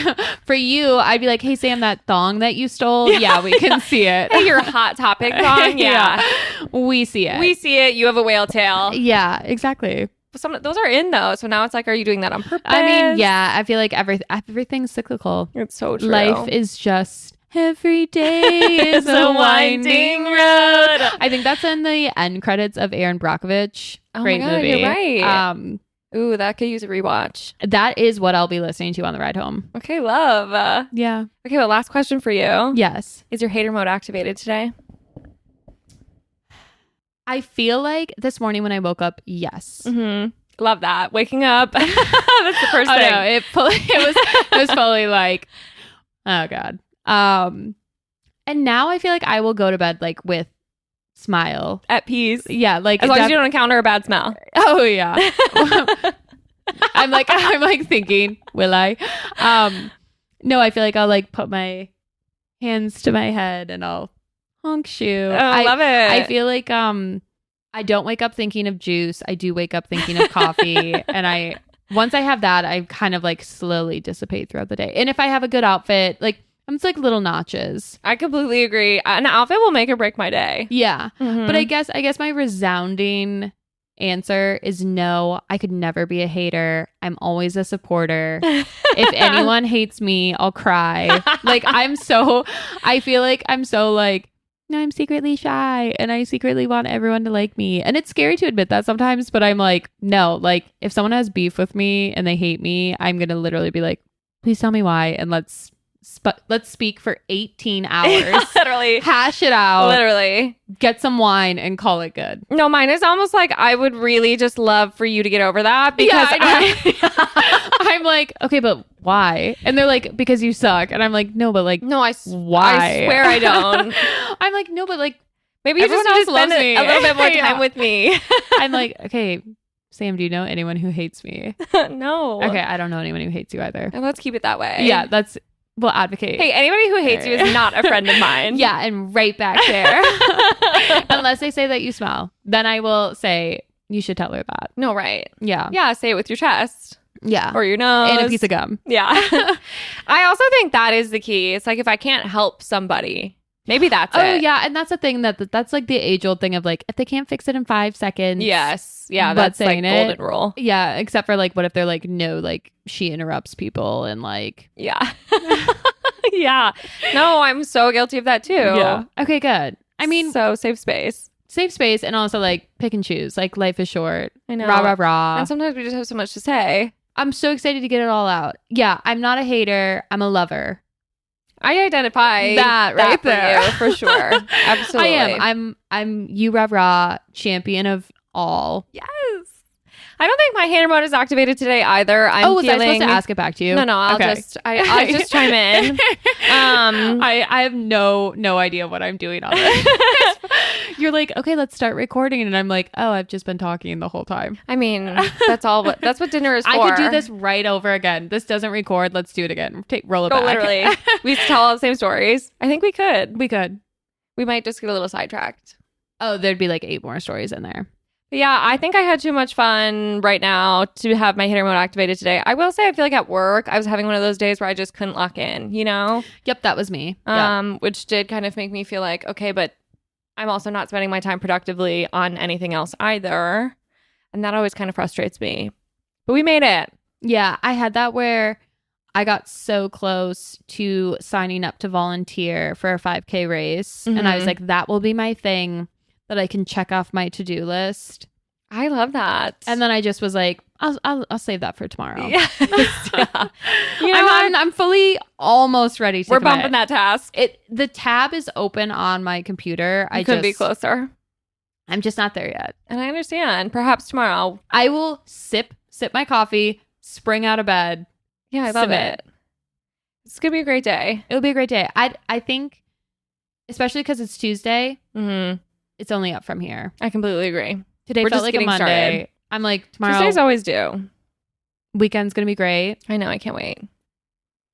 For you, I'd be like, hey, Sam, that thong that you stole. Yeah, we can see it. Hey, your Hot Topic thong. Yeah. We see it. We see it. You have a whale tail. Yeah, exactly. Those are in though. So now it's like, are you doing that on purpose? I mean, yeah, I feel like everything's cyclical. It's so true. Life is just every day is a winding road. I think that's in the end credits of Aaron Brockovich. Oh Great my God, movie. you're right. Ooh, that could use a rewatch. That is what I'll be listening to on the ride home. Okay, love. Yeah. Okay, well, last question for you. Yes. Is your hater mode activated today? I feel like this morning when I woke up, yes. Mm-hmm. Love that. Waking up. That's the first thing. No, it was fully like, oh God. And now I feel like I will go to bed like with smile. At peace. Yeah, like as long as you don't encounter a bad smell. Oh yeah. I'm like thinking, will I? No, I feel like I'll like put my hands to my head and I'll honk shoe. Oh, I love it. I feel like I don't wake up thinking of juice. I do wake up thinking of coffee. And once I have that, I kind of like slowly dissipate throughout the day. And if I have a good outfit, like it's like little notches. I completely agree. An outfit will make or break my day. Yeah. Mm-hmm. But I guess my resounding answer is no. I could never be a hater. I'm always a supporter. If anyone hates me, I'll cry. Like I feel like I'm so like no, I'm secretly shy and I secretly want everyone to like me. And it's scary to admit that sometimes, but I'm like, no, like if someone has beef with me and they hate me, I'm going to literally be like, please tell me why. And let's speak for 18 hours. Literally. Hash it out. Literally. Get some wine and call it good. No, mine is almost like I would really just love for you to get over that because I'm like, okay, but why? And they're like, because you suck. And I'm like, no, but like, no, why? I swear I don't. I'm like, no, but like, maybe you just need to spend a little bit more time with me. I'm like, okay, Sam, do you know anyone who hates me? No. Okay, I don't know anyone who hates you either. And let's keep it that way. Yeah, we'll advocate. Hey, anybody who hates you is not a friend of mine. Yeah, and right back there. Unless they say that you smell. Then I will say, you should tell her that. No, right. Yeah. Yeah, say it with your chest. Yeah. Or your nose. And a piece of gum. Yeah. I also think that is the key. It's like if I can't help somebody, maybe that's it. Oh, yeah. And that's the thing that's like the age-old thing of like, if they can't fix it in 5 seconds. Yes. Yeah, that's like golden rule. Yeah, except for like, what if they're like, no, like she interrupts people and like. Yeah. Yeah. No, I'm so guilty of that too. Yeah. Okay, good. I mean. So safe space. Safe space and also like pick and choose. Like life is short. I know. Rah, rah, rah. And sometimes we just have so much to say. I'm so excited to get it all out. Yeah, I'm not a hater. I'm a lover. I identify that right there for sure. Absolutely. I am. I'm you rah rah champion of all. Yes. I don't think my hater mode is activated today either. Was I supposed to ask it back to you? No, I'll just chime in. I have no idea what I'm doing on this. You're like, okay, let's start recording, and I'm like, oh, I've just been talking the whole time. I mean, that's what dinner is for. I could do this right over again. This doesn't record. Let's do it again. Roll it back. Literally. We used to tell all the same stories. I think we could. We might just get a little sidetracked. Oh, there'd be like 8 more stories in there. But yeah, I think I had too much fun right now to have my hater mode activated today. I will say, I feel like at work, I was having one of those days where I just couldn't lock in, you know? Yep, that was me. Which did kind of make me feel like, okay, but I'm also not spending my time productively on anything else either. And that always kind of frustrates me. But we made it. Yeah, I had that where I got so close to signing up to volunteer for a 5K race. Mm-hmm. And I was like, that will be my thing that I can check off my to-do list. I love that. And then I just was like, I'll save that for tomorrow. Yes. Yeah. You know I'm fully almost ready to We're commit. bumping that task. The tab is open on my computer. I could be closer. I'm just not there yet. And I understand. Perhaps tomorrow. I will sip my coffee, spring out of bed. Yeah, I love it. It's going to be a great day. It'll be a great day. I think, especially because it's Tuesday, it's only up from here. I completely agree. Today felt like a Monday. Started. I'm like, tomorrow. Tuesdays always do. Weekend's going to be great. I know. I can't wait.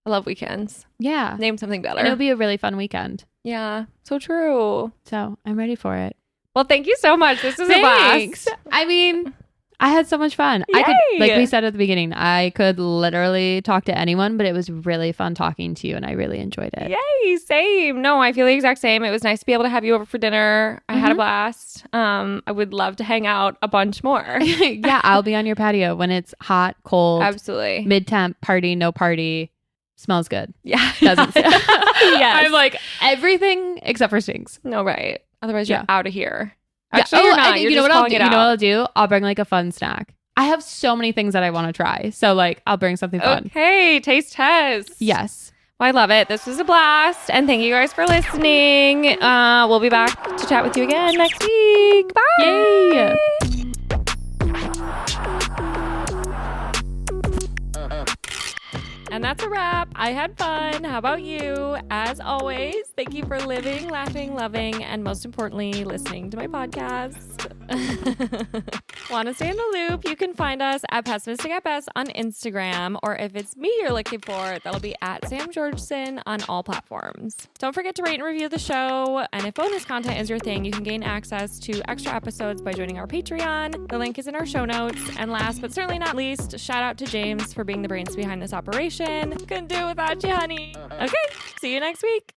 I love weekends. Yeah. Name something better. And it'll be a really fun weekend. Yeah. So true. So I'm ready for it. Well, thank you so much. This is a blast. I mean, I had so much fun. Yay! I could, like we said at the beginning, I could literally talk to anyone, but it was really fun talking to you and I really enjoyed it. Yay, same. No, I feel the exact same. It was nice to be able to have you over for dinner. I had a blast. I would love to hang out a bunch more. Yeah, I'll be on your patio when it's hot, cold. Absolutely. Mid-temp, party, no party. Smells good. Yeah. Doesn't Yes. I'm like, everything except for stinks. No, right. Otherwise, you're out of here. Yeah. Actually, you're not. You're you know just what I'll calling do? it out. You know what I'll do? I'll bring like a fun snack. I have so many things that I want to try. So like, I'll bring something fun. Okay, taste test. Yes. Well, I love it. This was a blast. And thank you guys for listening. We'll be back to chat with you again next week. Bye. Yay. And that's a wrap. I had fun. How about you? As always, thank you for living, laughing, loving, and most importantly, listening to my podcast. Want to stay in the loop? You can find us at Pessimistic at Best on Instagram, or if it's me you're looking for, that'll be at Sam Georgeson on all platforms. Don't forget to rate and review the show, and if bonus content is your thing, you can gain access to extra episodes by joining our Patreon. The link is in our show notes. And last but certainly not least, shout out to James for being the brains behind this operation. Couldn't do it without you, honey. Okay, see you next week.